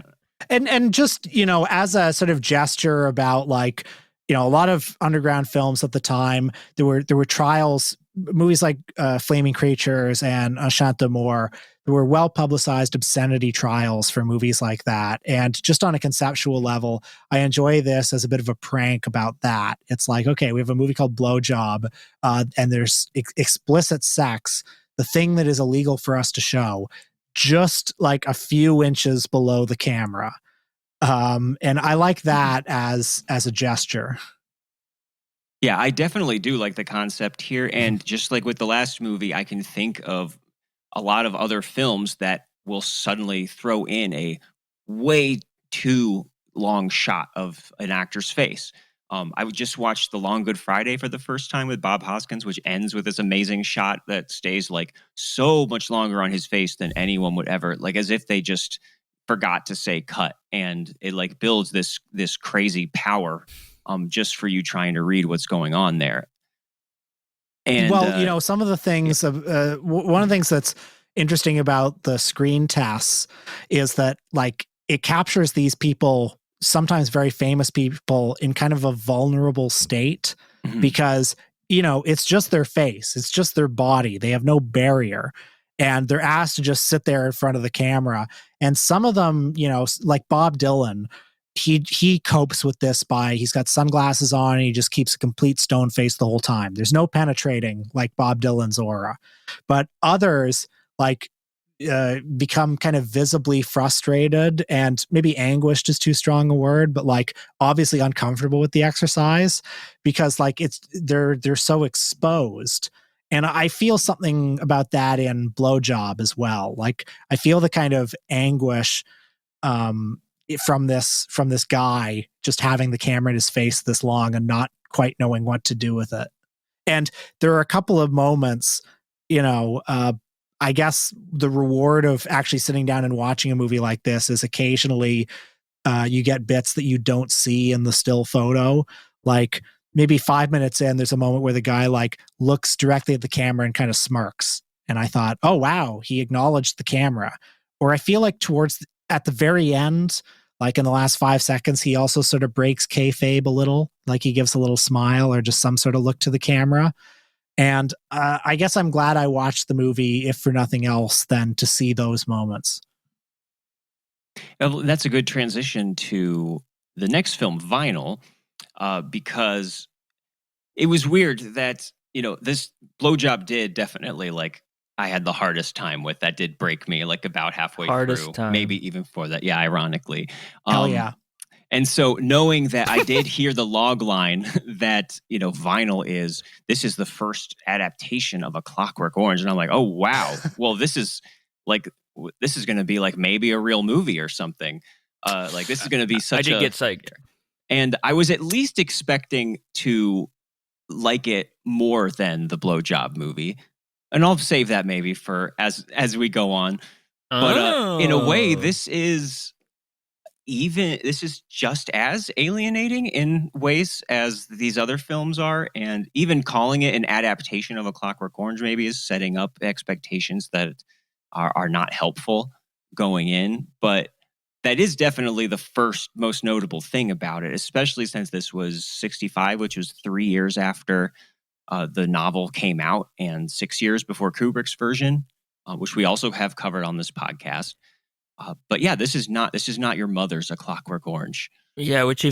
And just, as a sort of gesture about like, a lot of underground films at the time, there were trials, movies like Flaming Creatures and Chant d'Amour. There were well-publicized obscenity trials for movies like that. And just on a conceptual level, I enjoy this as a bit of a prank about that. It's like, okay, we have a movie called Blowjob, and there's explicit sex, the thing that is illegal for us to show, just like a few inches below the camera. And I like that as a gesture. Yeah, I definitely do like the concept here. And just like with the last movie, I can think of a lot of other films that will suddenly throw in a way too long shot of an actor's face. I would just watch The Long Good Friday for the first time with Bob Hoskins, which ends with this amazing shot that stays like so much longer on his face than anyone would ever, like as if they just forgot to say cut. And it like builds this crazy power just for you trying to read what's going on there. And some of the things one of the things that's interesting about the screen tests is that like it captures these people, sometimes very famous people, in kind of a vulnerable state, because it's just their face, it's just their body, they have no barrier, and they're asked to just sit there in front of the camera. And some of them, like Bob Dylan, he copes with this by he's got sunglasses on and he just keeps a complete stone face the whole time. There's no penetrating like Bob Dylan's aura, but others like become kind of visibly frustrated, and maybe anguished is too strong a word, but like obviously uncomfortable with the exercise because like they're so exposed. And I feel something about that in Blowjob as well. Like I feel the kind of anguish from this guy just having the camera in his face this long and not quite knowing what to do with it. And there are a couple of moments, I guess the reward of actually sitting down and watching a movie like this is occasionally you get bits that you don't see in the still photo. Like maybe 5 minutes in, there's a moment where the guy like looks directly at the camera and kind of smirks. And I thought, oh, wow, he acknowledged the camera. Or I feel like at the very end, like in the last 5 seconds, he also sort of breaks kayfabe a little, like he gives a little smile or just some sort of look to the camera. And I guess I'm glad I watched the movie, if for nothing else, than to see those moments. That's a good transition to the next film, Vinyl, because it was weird that, this Blowjob did definitely, like, I had the hardest time with. That did break me, like, about halfway through. Time. Maybe even before that. Yeah, ironically. Hell yeah. And so knowing that I did hear the log line that, Vinyl this is the first adaptation of A Clockwork Orange. And I'm like, oh, wow. Well, this is going to be like maybe a real movie or something. Like this is going to be such I did get psyched. And I was at least expecting to like it more than the Blowjob movie. And I'll save that maybe for as we go on. But in a way, this is just as alienating in ways as these other films are. And even calling it an adaptation of A Clockwork Orange maybe is setting up expectations that are not helpful going in. But that is definitely the first most notable thing about it, especially since this was 65, which was 3 years after the novel came out and 6 years before Kubrick's version, which we also have covered on this podcast. But yeah, this is not your mother's A Clockwork Orange. Yeah, which he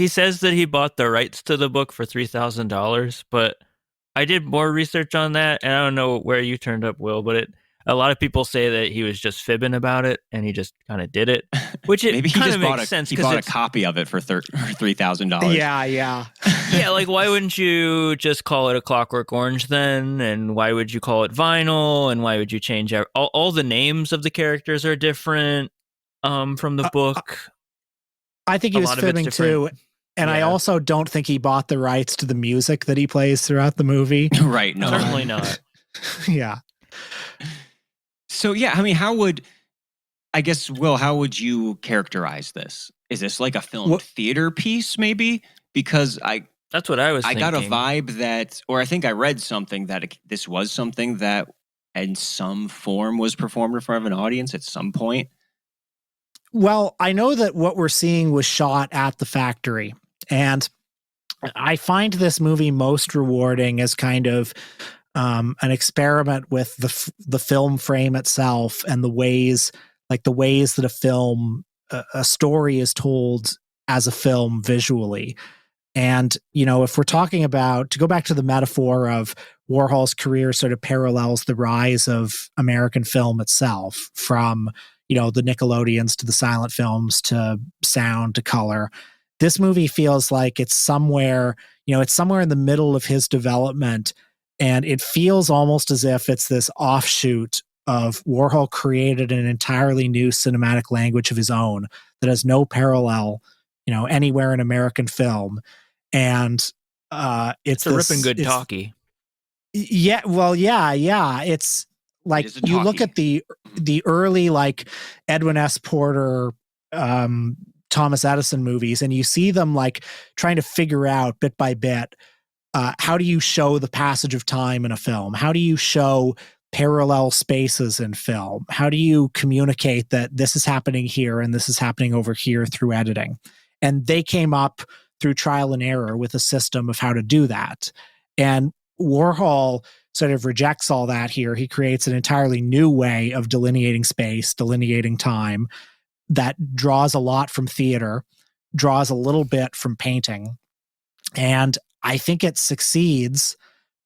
says that he bought the rights to the book for $3,000, but I did more research on that, and I don't know where you turned up, Will, but a lot of people say that he was just fibbing about it, and he just kind of did it, which it kind of makes sense. He bought a copy of it for $3,000. Yeah. Yeah, like why wouldn't you just call it A Clockwork Orange then? And why would you call it Vinyl? And why would you change all the names of the characters are different from the book? I think he was fibbing too. And I also don't think he bought the rights to the music that he plays throughout the movie. Right. No. Certainly not. Yeah. So, yeah, I mean, Will, how would you characterize this? Is this like a film theater piece, maybe? Because that's what I was thinking. I got a vibe that, or I think I read something that this was something that in some form was performed in front of an audience at some point. Well, I know that what we're seeing was shot at the factory. And I find this movie most rewarding as kind of an experiment with the film frame itself and the ways that a story is told as a film visually. And, if we're talking about, to go back to the metaphor of Warhol's career sort of parallels the rise of American film itself from, the Nickelodeons to the silent films to sound to color. This movie feels like it's somewhere in the middle of his development. And it feels almost as if it's this offshoot of Warhol created an entirely new cinematic language of his own that has no parallel, anywhere in American film. And it's a ripping good talkie. Yeah, well, yeah. It's like you look at the early like Edwin S. Porter, Thomas Edison movies, and you see them like trying to figure out bit by bit. How do you show the passage of time in a film? How do you show parallel spaces in film? How do you communicate that this is happening here and this is happening over here through editing? And they came up through trial and error with a system of how to do that. And Warhol sort of rejects all that here. He creates an entirely new way of delineating space, delineating time, that draws a lot from theater, draws a little bit from painting. And I think it succeeds,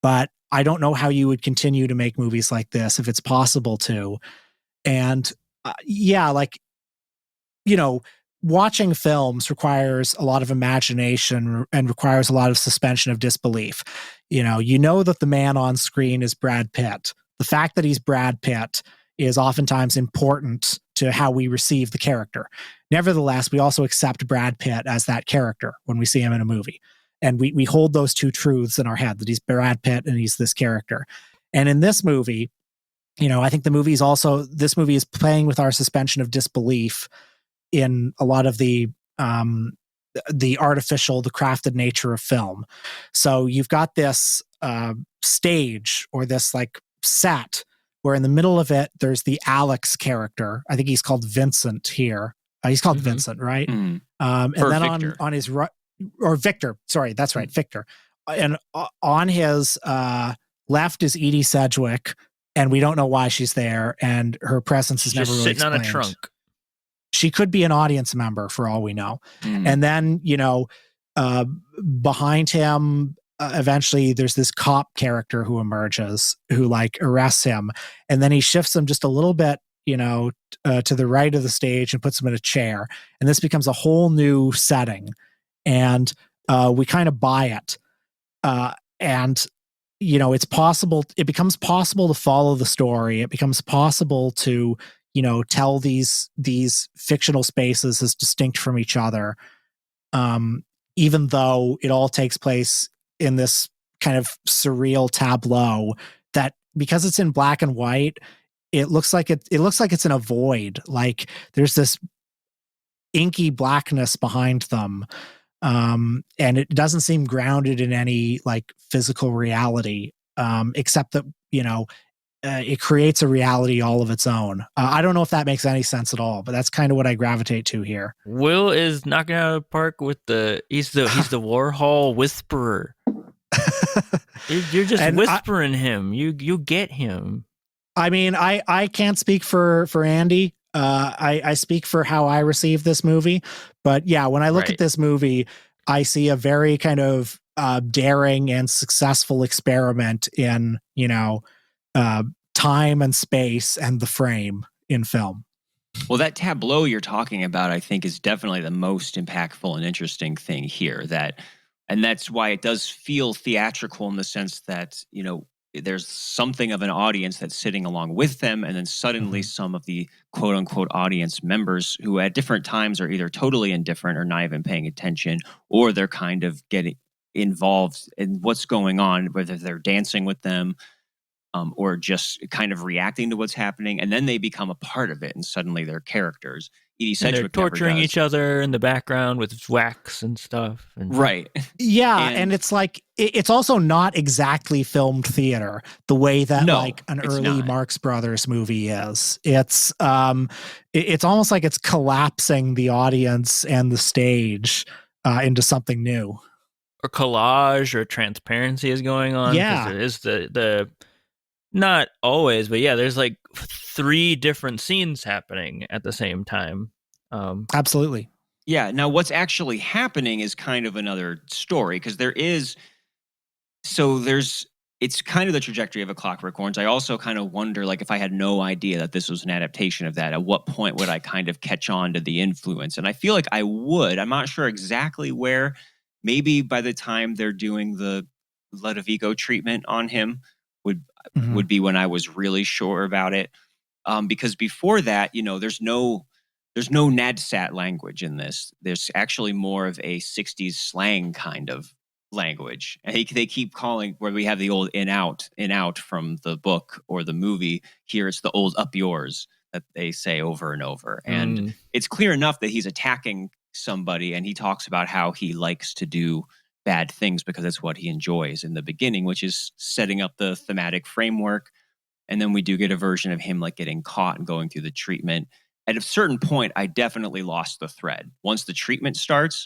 but I don't know how you would continue to make movies like this if it's possible to. And watching films requires a lot of imagination and requires a lot of suspension of disbelief. You know that the man on screen is Brad Pitt. The fact that he's Brad Pitt is oftentimes important to how we receive the character. Nevertheless, we also accept Brad Pitt as that character when we see him in a movie. And we hold those two truths in our head, that he's Brad Pitt and he's this character. And in this movie, I think this movie is playing with our suspension of disbelief in a lot of the artificial, the crafted nature of film. So you've got this stage or this like set where in the middle of it, there's the Alex character. I think he's called Vincent here. He's called Vincent, right? And then on his right, or Victor, sorry, that's right, Victor. And on his left is Edie Sedgwick, and we don't know why she's there, and her presence is never really sitting explained. On a trunk. She could be an audience member for all we know. And then, behind him, eventually there's this cop character who emerges, who like arrests him. And then he shifts him just a little bit, to the right of the stage and puts him in a chair. And this becomes a whole new setting. And we kind of buy it. And it's possible, it becomes possible to follow the story. It becomes possible to, tell these fictional spaces as distinct from each other. Even though it all takes place in this kind of surreal tableau that, because it's in black and white, it looks like it's in a void. Like there's this inky blackness behind them. And it doesn't seem grounded in any like physical reality, except that, it creates a reality all of its own. I don't know if that makes any sense at all, but that's kind of what I gravitate to here. Will is knocking out of the park with he's the Warhol whisperer. You're just whispering him. You get him. I mean, I can't speak for Andy. I speak for how I receive this movie, but yeah, when I look at this movie, I see a very kind of daring and successful experiment in, time and space and the frame in film. Well, that tableau you're talking about, I think, is definitely the most impactful and interesting thing here. And that's why it does feel theatrical in the sense that, there's something of an audience that's sitting along with them. And then suddenly some of the quote unquote audience members who at different times are either totally indifferent or not even paying attention, or they're kind of getting involved in what's going on, whether they're dancing with them or just kind of reacting to what's happening. And then they become a part of it. And suddenly they're characters. Edie Sedgwick, they're torturing each other in the background with wax and stuff. Right. Yeah. And it's like, it's also not exactly filmed theater the way that an early Marx Brothers movie is. It's almost like it's collapsing the audience and the stage into something new. Or collage or transparency is going on. Yeah. There is the not always, but yeah, there's like 3 different scenes happening at the same time. Absolutely. Yeah. Now, what's actually happening is kind of another story, because it's kind of the trajectory of A Clockwork Orange. I also kind of wonder, like, if I had no idea that this was an adaptation of that, at what point would I kind of catch on to the influence? And I feel like I would. I'm not sure exactly where. Maybe by the time they're doing the Ludovico treatment on him would be when I was really sure about it. Because before that, there's no NADSAT language in this. There's actually more of a 60s slang kind of language. And they keep calling, where we have the old in out from the book or the movie. Here it's the old up yours that they say over and over. And it's clear enough that he's attacking somebody, and he talks about how he likes to do bad things because it's what he enjoys in the beginning, which is setting up the thematic framework. And then we do get a version of him like getting caught and going through the treatment. At a certain point, I definitely lost the thread. Once the treatment starts,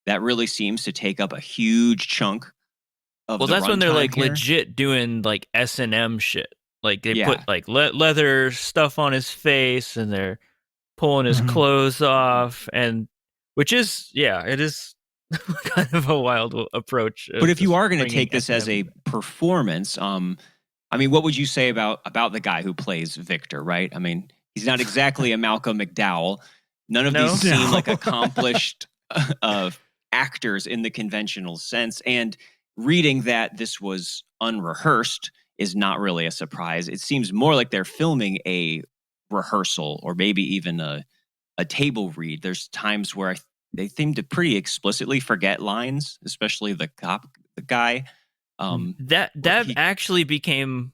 that really seems to take up a huge chunk of that's when they're like legit doing like S&M shit. Like they put like leather stuff on his face, and they're pulling his Mhm. clothes off, and which is it is kind of a wild approach. But if you just are going to bringing take this as a SM. performance, I mean, what would you say about the guy who plays Victor? Right? I mean, he's not exactly a Malcolm McDowell. None of No? these seem No. like accomplished actors in the conventional sense. And reading that this was unrehearsed is not really a surprise. It seems more like they're filming a rehearsal or maybe even a table read. There's times where they seem to pretty explicitly forget lines, especially the guy. That Where he actually became,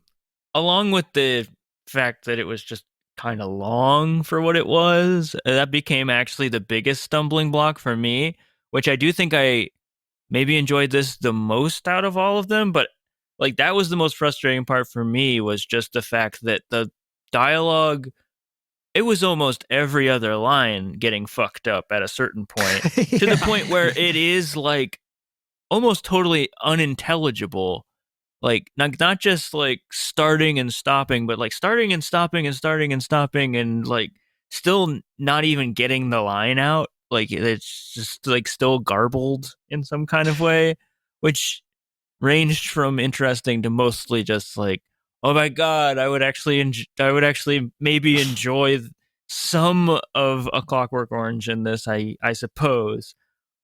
along with the fact that it was just kind of long for what it was, that became actually the biggest stumbling block for me, which I do think I maybe enjoyed this the most out of all of them, but like that was the most frustrating part for me, was just the fact that the dialogue, it was almost every other line getting fucked up at a certain point, to the point where it is like almost totally unintelligible. Like not just like starting and stopping, but like starting and stopping and starting and stopping, and like still not even getting the line out. Like it's just like still garbled in some kind of way, which ranged from interesting to mostly just like, oh my god, I would actually maybe enjoy some of A Clockwork Orange in this, I suppose.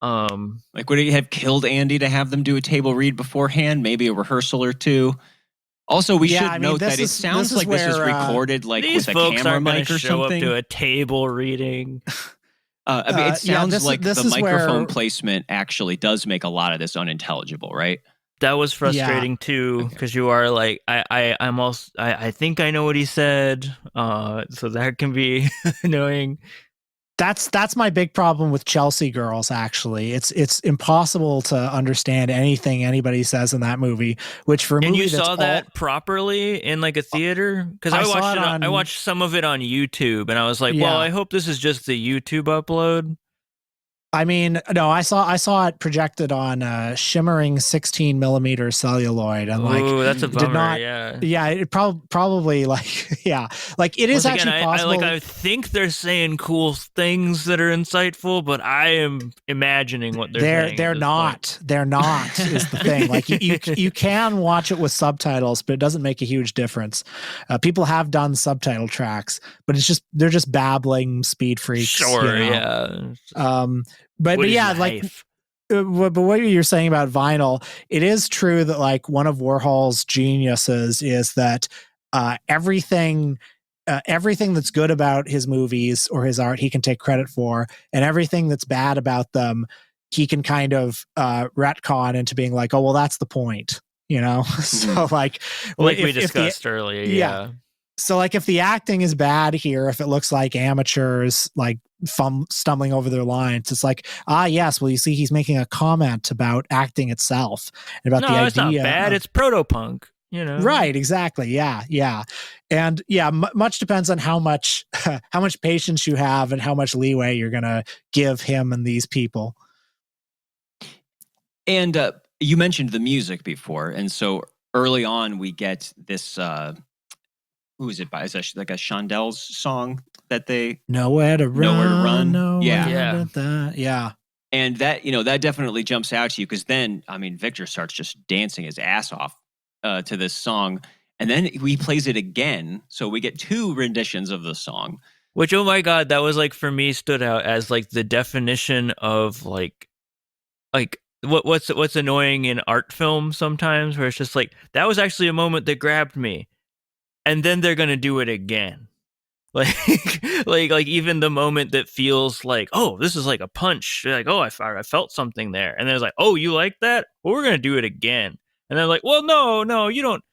like, would he have killed Andy to have them do a table read beforehand? Maybe a rehearsal or two. Also, we Yeah, should I mean, note that it sounds like this is where, recorded like These with a folks camera aren't going to mic or show up something. to a table reading. I mean, it sounds like this the is microphone where, placement actually does make a lot of this unintelligible, right? That was frustrating too, Okay. because you are like, I think I know what he said, so that can be annoying. that's my big problem with Chelsea Girls. Actually, it's impossible to understand anything anybody says in that movie. Which for a And movie you that's saw that properly in like a theater? Because I I saw watched it I on- watched some of it on YouTube, and I was like, well, Yeah. I hope this is just the YouTube upload. I mean, no, I saw it projected on shimmering 16 millimeter celluloid, and like, Ooh, that's a it did bummer. not. Yeah. Yeah, it probably like, yeah, like it is Once again, actually possible. I think they're saying cool things that are insightful, but I am imagining what they're saying. They're not. They're not is the thing. Like you can watch it with subtitles, but it doesn't make a huge difference. People have done subtitle tracks, but they're just babbling speed freaks. Sure, you know? yeah. But yeah, like. But what you're saying about vinyl, it is true that like one of Warhol's geniuses is that everything that's good about his movies or his art, he can take credit for, and everything that's bad about them, he can kind of retcon into being like, oh, well, that's the point, you know? So like we discussed earlier, yeah. So like if the acting is bad here, if it looks like amateurs like stumbling over their lines, it's like, yes, well, you see, he's making a comment about acting itself and about the idea. No, it's not bad. It's proto-punk, you know? Right, exactly. Yeah. And yeah, much depends on how much patience you have and how much leeway you're going to give him and these people. And you mentioned the music before, and so early on we get this who is it by? Is that like a Shondel's song that they Nowhere to Run. Yeah. And that, that definitely jumps out to you, because then, I mean, Victor starts just dancing his ass off to this song, and then he plays it again, so we get two renditions of the song. Which, oh my god, that was like, for me, stood out as like the definition of like what's annoying in art film sometimes, where it's just like, that was actually a moment that grabbed me, and then they're gonna do it again. Like even the moment that feels like, oh, this is like a punch, like, oh, I felt something there, and then it's like, oh, you like that? Well, we're gonna do it again, and they're like, well, no, you don't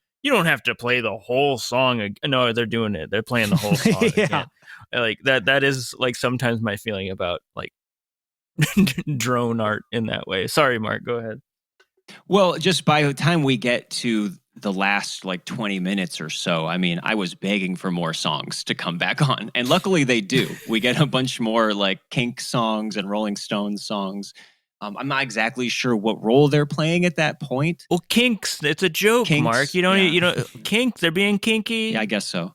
have to play the whole song again. No, they're doing it. They're playing the whole song again. Like that is like sometimes my feeling about like drone art in that way. Sorry, Marc, go ahead. Well, just by the time we get to the last like 20 minutes or so, I mean, I was begging for more songs to come back on. And luckily they do. We get a bunch more like Kink songs and Rolling Stones songs. I'm not exactly sure what role they're playing at that point. Well, Kinks, it's a joke, Marc. You don't, Kink, they're being kinky. Yeah, I guess so.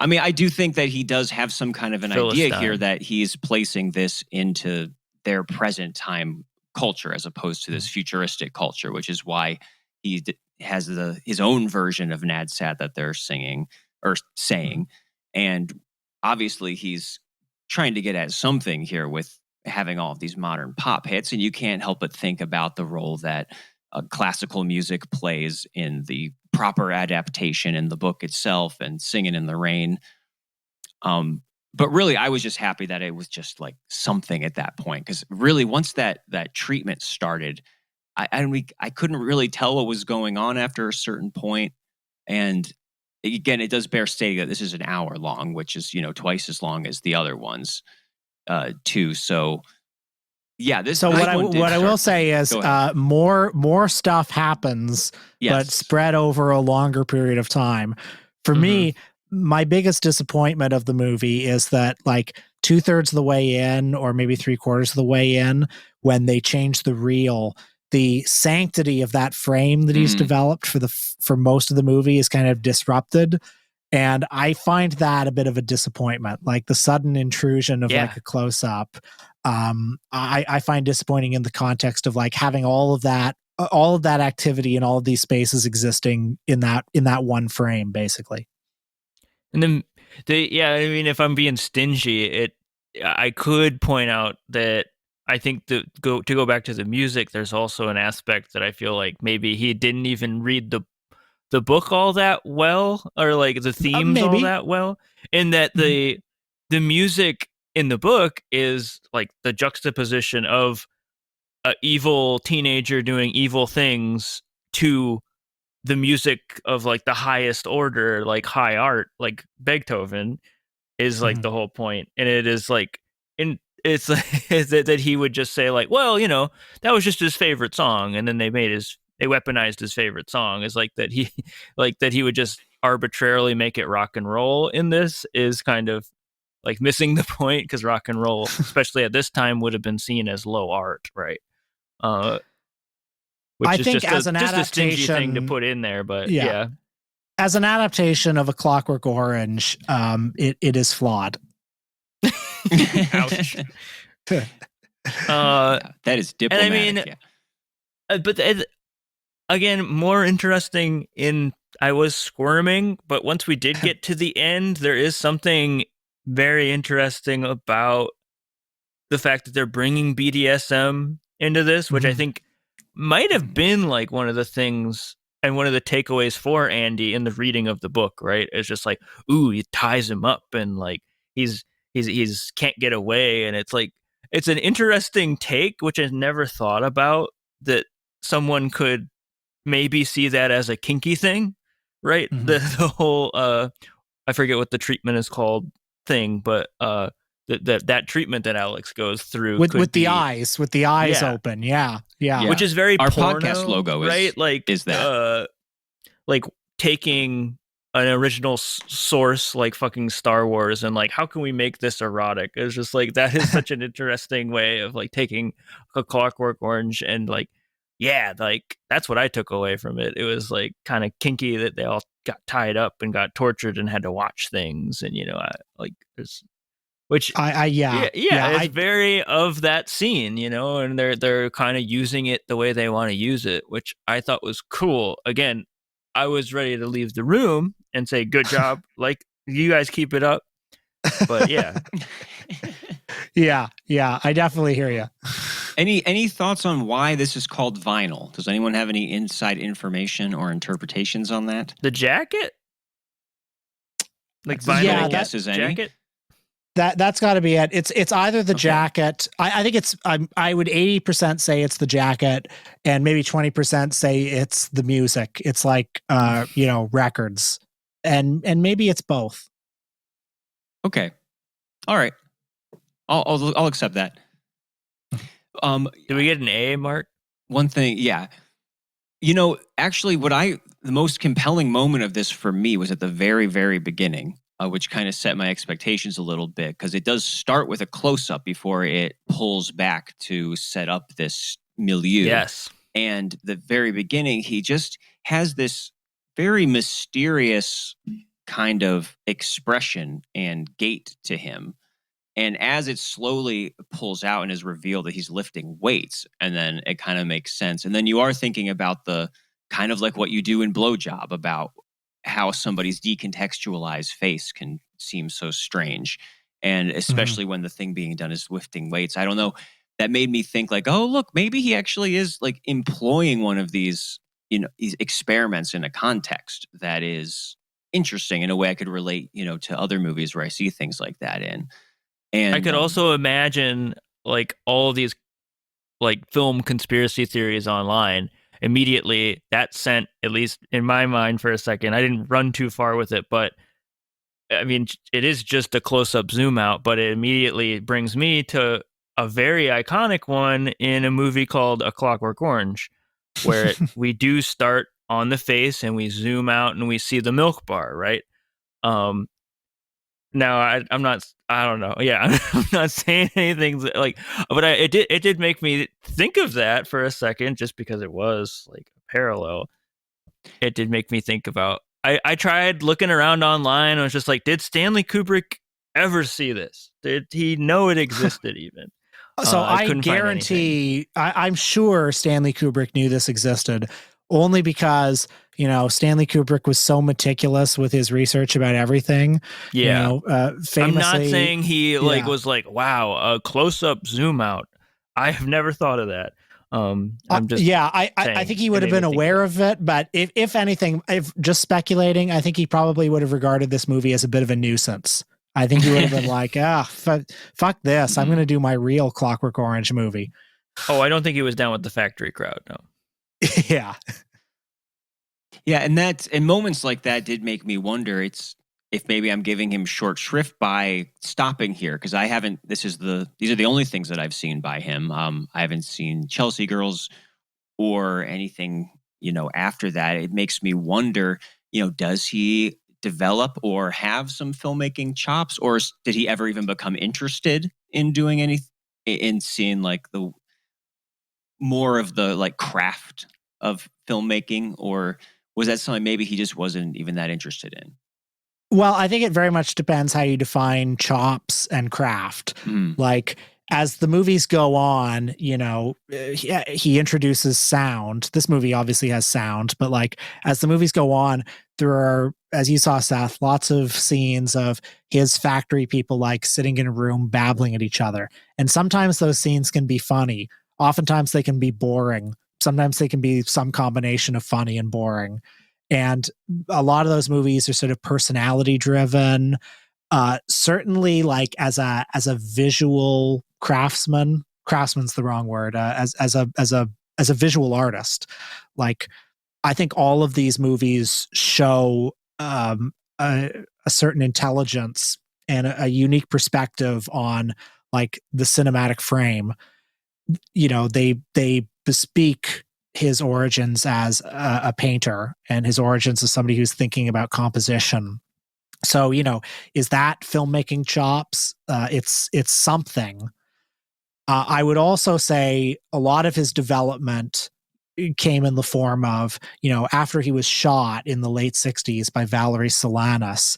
I mean, I do think that he does have some kind of an idea here that he's placing this into their present time culture as opposed to this futuristic culture, which is why he has his own version of NADSAT that they're singing or saying. And obviously he's trying to get at something here with having all of these modern pop hits. And you can't help but think about the role that classical music plays in the proper adaptation in the book itself and Singing in the Rain. But really, I was just happy that it was just like something at that point. Because really, once that treatment started, I couldn't really tell what was going on after a certain point. And again, it does bear stating that this is an hour long, which is, twice as long as the other ones, too. So yeah, what I will say is more stuff happens, but spread over a longer period of time. For me, my biggest disappointment of the movie is that like 2/3 of the way in, or maybe 3/4 of the way in, when they change the reel, the sanctity of that frame that he's developed for most of the movie is kind of disrupted. And I find that a bit of a disappointment, like the sudden intrusion of like a close up. I find disappointing in the context of like having all of that activity and all of these spaces existing in that one frame, basically. And then I mean, if I'm being stingy, I could point out that I think to go back to the music, there's also an aspect that I feel like maybe he didn't even read the book all that well, or like the themes all that well, and that the music in the book is like the juxtaposition of an evil teenager doing evil things to the music of like the highest order, like high art, like Beethoven is like the whole point. And it is like, it's like that he would just say like, well, that was just his favorite song. And then they weaponized his favorite song. Is like that he would just arbitrarily make it rock and roll in this is kind of like missing the point, because rock and roll, especially at this time, would have been seen as low art, right? Which I is think just as an just adaptation, a stingy thing to put in there, but yeah. As an adaptation of A Clockwork Orange, it is flawed. Ouch. That is diplomatic. And I mean, but again, more interesting in I was squirming, but once we did get to the end, there is something very interesting about the fact that they're bringing BDSM into this, which I think might have been like one of the things and one of the takeaways for Andy in the reading of the book, right? It's just like, ooh, he ties him up and like he's can't get away. And it's like, it's an interesting take, which I never thought about, that someone could maybe see that as a kinky thing, right? The whole, I forget what the treatment is called thing, but that treatment that Alex goes through with the eyes open. Yeah. Which is very our porno, podcast logo, right? Is that like taking an original source like fucking Star Wars and like, how can we make this erotic? It's just like, that is such an interesting way of like taking A Clockwork Orange and like, yeah, like that's what I took away from it. It was like kind of kinky that they all got tied up and got tortured and had to watch things, and there's. Which it's very of that scene, and they're kind of using it the way they want to use it, which I thought was cool. Again, I was ready to leave the room and say, good job, like you guys keep it up. But yeah. I definitely hear you. Any thoughts on why this is called vinyl? Does anyone have any inside information or interpretations on that? The jacket? Like vinyl, vinyl I guess, is jacket? That's got to be it. It's either the jacket. I think it's. I would 80% say it's the jacket, and maybe 20% say it's the music. It's like records, and maybe it's both. Okay, all right. I'll accept that. Did we get an A, Marc? One thing, yeah. Actually, the most compelling moment of this for me was at the very, very beginning. Which kind of set my expectations a little bit, because it does start with a close-up before it pulls back to set up this milieu. Yes. And the very beginning, he just has this very mysterious kind of expression and gait to him. And as it slowly pulls out and is revealed that he's lifting weights, and then it kind of makes sense. And then you are thinking about the kind of like what you do in Blowjob, about how somebody's decontextualized face can seem so strange. And especially when the thing being done is lifting weights. I don't know. That made me think like, oh, look, maybe he actually is like employing one of these, these experiments in a context that is interesting in a way I could relate, to other movies where I see things like that in. And I could also imagine like all these like film conspiracy theories online. Immediately that sent, at least in my mind for a second, I didn't run too far with it, but I mean, it is just a close-up zoom out, but it immediately brings me to a very iconic one in a movie called A Clockwork Orange, where we do start on the face and we zoom out and we see the milk bar, right? Now I don't know. Yeah, I'm not saying anything like, but it did make me think of that for a second, just because it was like a parallel. It did make me think about. I tried looking around online. I was just like, did Stanley Kubrick ever see this? Did he know it existed even? So I guarantee, I'm sure Stanley Kubrick knew this existed, only because, Stanley Kubrick was so meticulous with his research about everything. Yeah. Famously, I'm not saying he was like, wow, a close-up zoom out. I have never thought of that. I'm just I think he would have been aware of it, but if anything, if just speculating, I think he probably would have regarded this movie as a bit of a nuisance. I think he would have been like, fuck this. I'm going to do my real Clockwork Orange movie. Oh, I don't think he was down with the factory crowd. No. Yeah. Yeah. And moments like that did make me wonder if maybe I'm giving him short shrift by stopping here. Cause these are the only things that I've seen by him. I haven't seen Chelsea Girls or anything, after that. It makes me wonder, does he develop or have some filmmaking chops, or did he ever even become interested in doing anything, in seeing like the more of the like craft of filmmaking, or was that something maybe he just wasn't even that interested in? Well, I think it very much depends how you define chops and craft. Like, as the movies go on, he introduces sound. This movie obviously has sound, but like as the movies go on, there are, as you saw, Seth, lots of scenes of his factory people like sitting in a room babbling at each other. And sometimes those scenes can be funny. Oftentimes they can be boring. Sometimes they can be some combination of funny and boring. And a lot of those movies are sort of personality driven. Certainly, like as a visual craftsman's the wrong word. As a visual artist, like I think all of these movies show a certain intelligence and a unique perspective on like the cinematic frame. They bespeak his origins as a painter and his origins as somebody who's thinking about composition. So, is that filmmaking chops? It's something. I would also say a lot of his development came in the form of, after he was shot in the late 60s by Valerie Solanas,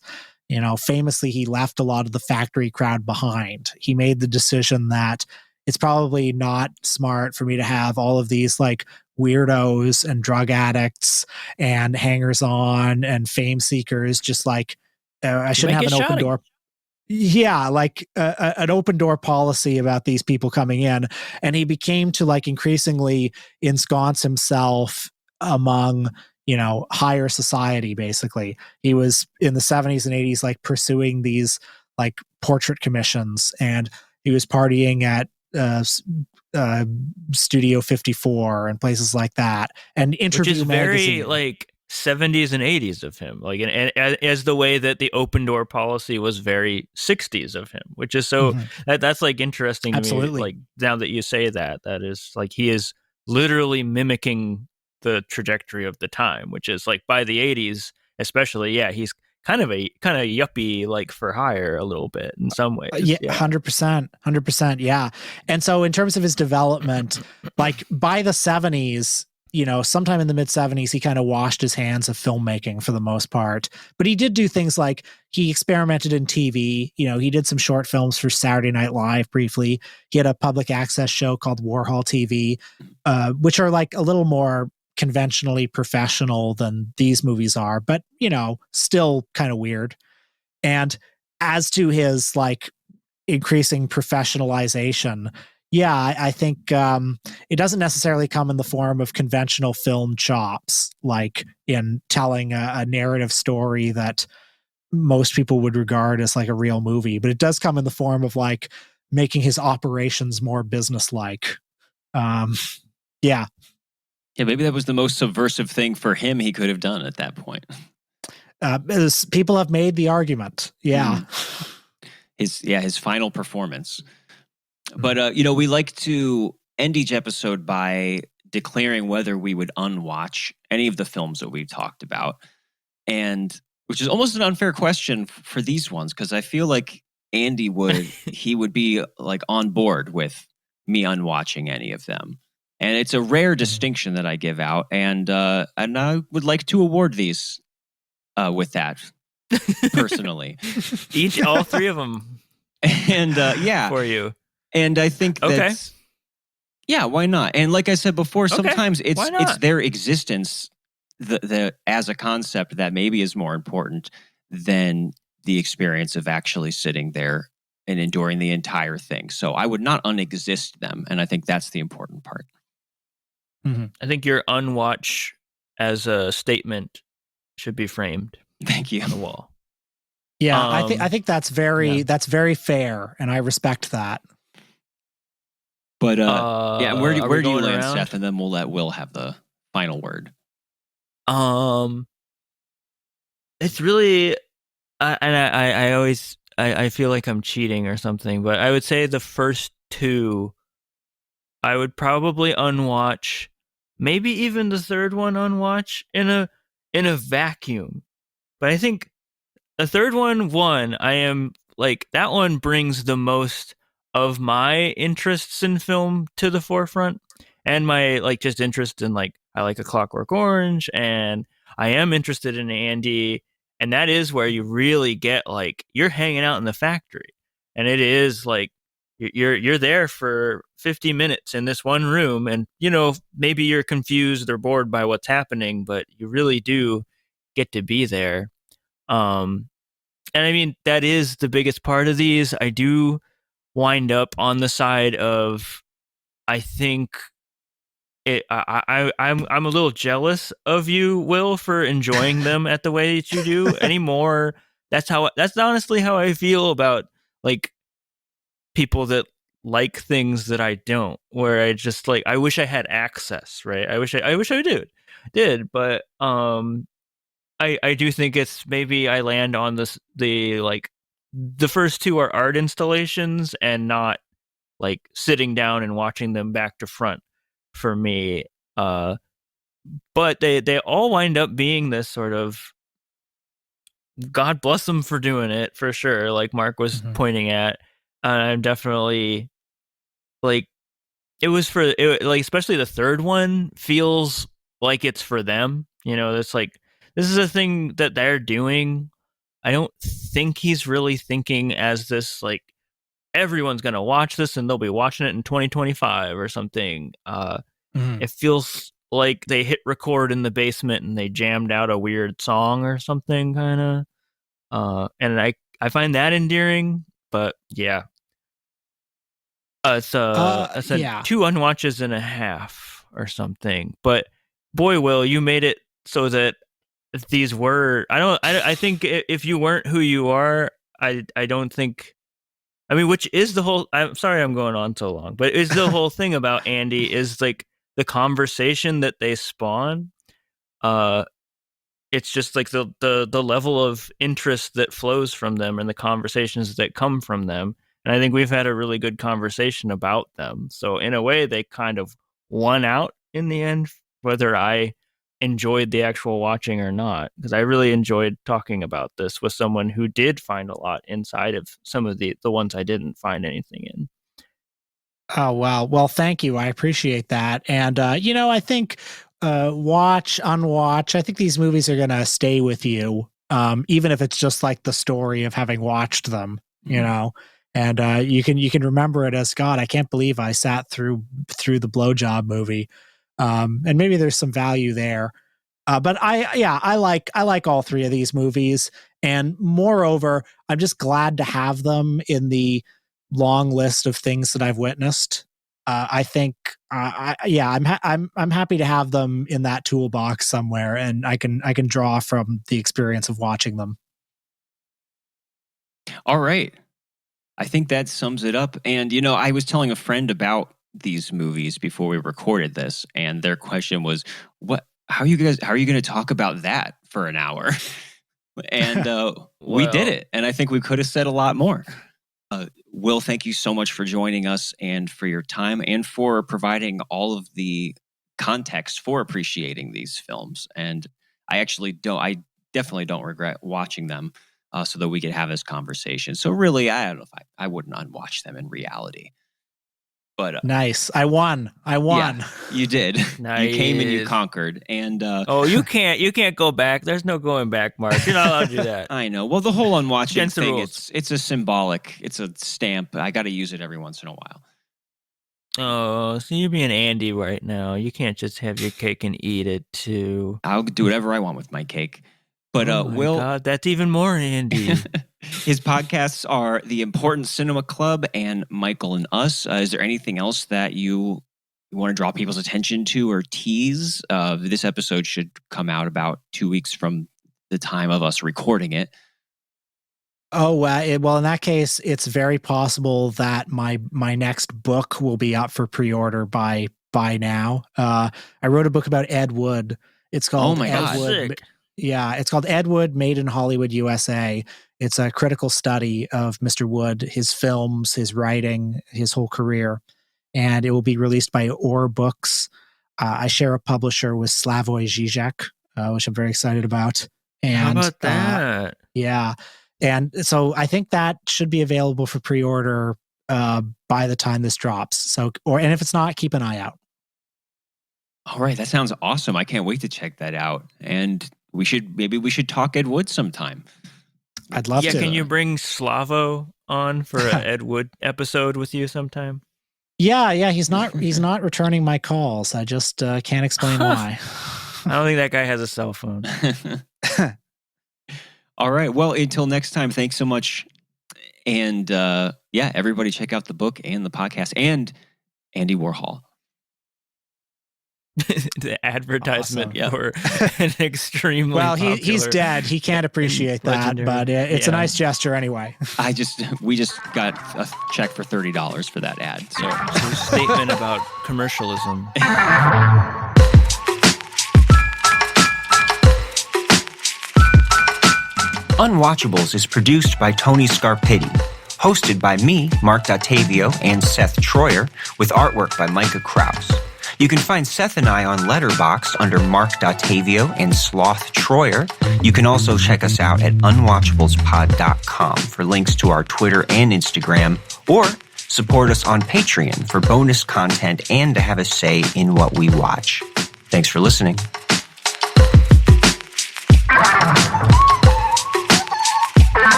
famously, he left a lot of the factory crowd behind. He made the decision that it's probably not smart for me to have all of these like weirdos and drug addicts and hangers on and fame seekers. Just like, I shouldn't have an open door. Yeah, like an open door policy about these people coming in. And he became to like increasingly ensconce himself among, higher society, basically. He was in the 70s and 80s, like pursuing these like portrait commissions, and he was partying at Studio 54 and places like that. And Interview Which is magazine. Very like 70s and 80s of him, like, and as the way that the open door policy was very 60s of him, which is so that's like interesting to Absolutely. me. Like now that you say that is like he is literally mimicking the trajectory of the time, which is like by the 80s, especially. Yeah, he's kind of yuppie, like for hire a little bit in some ways. Yeah, 100%. Yeah. And so in terms of his development, like by the 70s, sometime in the mid 70s, he kind of washed his hands of filmmaking for the most part. But he did do things like he experimented in TV. He did some short films for Saturday Night Live briefly. He had a public access show called Warhol TV, which are like a little more conventionally professional than these movies are, but, still kind of weird. And as to his like increasing professionalization, yeah, I think it doesn't necessarily come in the form of conventional film chops, like in telling a narrative story that most people would regard as like a real movie, but it does come in the form of like making his operations more businesslike. Yeah. Yeah, maybe that was the most subversive thing for him he could have done at that point. People have made the argument. Yeah. His final performance. But, we like to end each episode by declaring whether we would unwatch any of the films that we've talked about. And which is almost an unfair question for these ones, because I feel like Andy would be like on board with me unwatching any of them. And it's a rare distinction that I give out. And I would like to award these with that personally. All three of them. And for you. And I think that's, yeah, why not? And like I said before, sometimes it's their existence the as a concept that maybe is more important than the experience of actually sitting there and enduring the entire thing. So I would not unexist them. And I think that's the important part. Mm-hmm. I think your unwatch as a statement should be framed. Thank you. On the wall. Yeah, I think that's very fair, and I respect that. But where do you land, around? Seth? And then we'll let Will have the final word. It's really, and I always I feel like I'm cheating or something, but I would say the first two, I would probably unwatch, maybe even the third one unwatch in a vacuum. But I think the third one, I am like, that one brings the most of my interests in film to the forefront, and my like just interest in like, I like A Clockwork Orange, and I am interested in Andy, and that is where you really get like, you're hanging out in the factory, and it is like you're there for 50 minutes in this one room, and maybe you're confused or bored by what's happening, but you really do get to be there. And I mean, that is the biggest part of these. I do wind up on the side of, I think I'm a little jealous of you, Will, for enjoying them at the way that you do anymore. That's honestly how I feel about like people that like things that I don't, where I just like, I wish I had access, right? I wish I did, but I do think it's, maybe I land on the first two are art installations and not like sitting down and watching them back to front for me. But they all wind up being this sort of, God bless them for doing it, for sure, like Marc was pointing at. I'm definitely like, it was like, especially the third one feels like it's for them. It's like, this is a thing that they're doing. I don't think he's really thinking as this, like, everyone's going to watch this and they'll be watching it in 2025 or something. It feels like they hit record in the basement and they jammed out a weird song or something, kind of. And I find that endearing, but yeah. It's 2 unwatches and a half or something. But boy, Will, you made it so that these were, I think if you weren't who you are, I don't think, I mean, which is the whole, I'm sorry I'm going on so long, but it's the whole thing about Andy is like the conversation that they spawn. It's just like the level of interest that flows from them and the conversations that come from them. And I think we've had a really good conversation about them. So in a way, they kind of won out in the end, whether I enjoyed the actual watching or not, because I really enjoyed talking about this with someone who did find a lot inside of some of the ones I didn't find anything in. Oh, wow. Well, thank you. I appreciate that. And, I think watch, unwatch. I think these movies are going to stay with you, even if it's just like the story of having watched them, you know. And you can remember it as, God, I can't believe I sat through the blowjob movie, and maybe there's some value there. But I like all three of these movies, and moreover, I'm just glad to have them in the long list of things that I've witnessed. I think, I'm happy to have them in that toolbox somewhere, and I can draw from the experience of watching them. All right, I think that sums it up. And I was telling a friend about these movies before we recorded this, and their question was, "What? How are you going to talk about that for an hour?" And we did it, and I think we could have said a lot more. Will, thank you so much for joining us and for your time and for providing all of the context for appreciating these films. And I definitely don't regret watching them so that we could have this conversation. So really, I don't know if I wouldn't unwatch them in reality. But nice. I won. Yeah, you did. Nice. You came and you conquered. And you can't go back. There's no going back, Marc. You're not allowed to do that. I know. Well, the whole unwatching Against the thing, rules. it's a symbolic. It's a stamp. I got to use it every once in a while. Oh, so you're being Andy right now. You can't just have your cake and eat it too. I'll do whatever I want with my cake. But Will, God, that's even more Andy. His podcasts are The Important Cinema Club and Michael and Us. Is there anything else that you want to draw people's attention to or tease? This episode should come out about 2 weeks from the time of us recording it. Oh, well, in that case, it's very possible that my next book will be up for pre-order by now. I wrote a book about Ed Wood. It's called Ed Wood. Sick. Yeah, it's called Ed Wood, Made in Hollywood, USA. It's a critical study of Mr. Wood, his films, his writing, his whole career. And it will be released by Or Books. I share a publisher with Slavoj Žižek, which I'm very excited about. And, how about that? Yeah. And so I think that should be available for pre-order by the time this drops. And if it's not, keep an eye out. All right, that sounds awesome. I can't wait to check that out. And we should talk Ed Wood sometime. I'd love to. Yeah, can you bring Slavo on for an Ed Wood episode with you sometime? Yeah, he's not returning my calls. I just can't explain why. I don't think that guy has a cell phone. All right. Well, until next time, thanks so much. And everybody check out the book and the podcast and Andy Warhol. The advertisement Awesome. for an extremely he's dead. He can't appreciate that, but it's a nice gesture anyway. We just got a check for $30 for that ad. So it's a statement about commercialism. Unwatchables is produced by Tony Scarpitti, hosted by me, Marc Dottavio, and Seth Troyer, with artwork by Micah Kraus. You can find Seth and I on Letterboxd under Marc Dottavio and Sloth Troyer. You can also check us out at unwatchableспod.com for links to our Twitter and Instagram, or support us on Patreon for bonus content and to have a say in what we watch. Thanks for listening.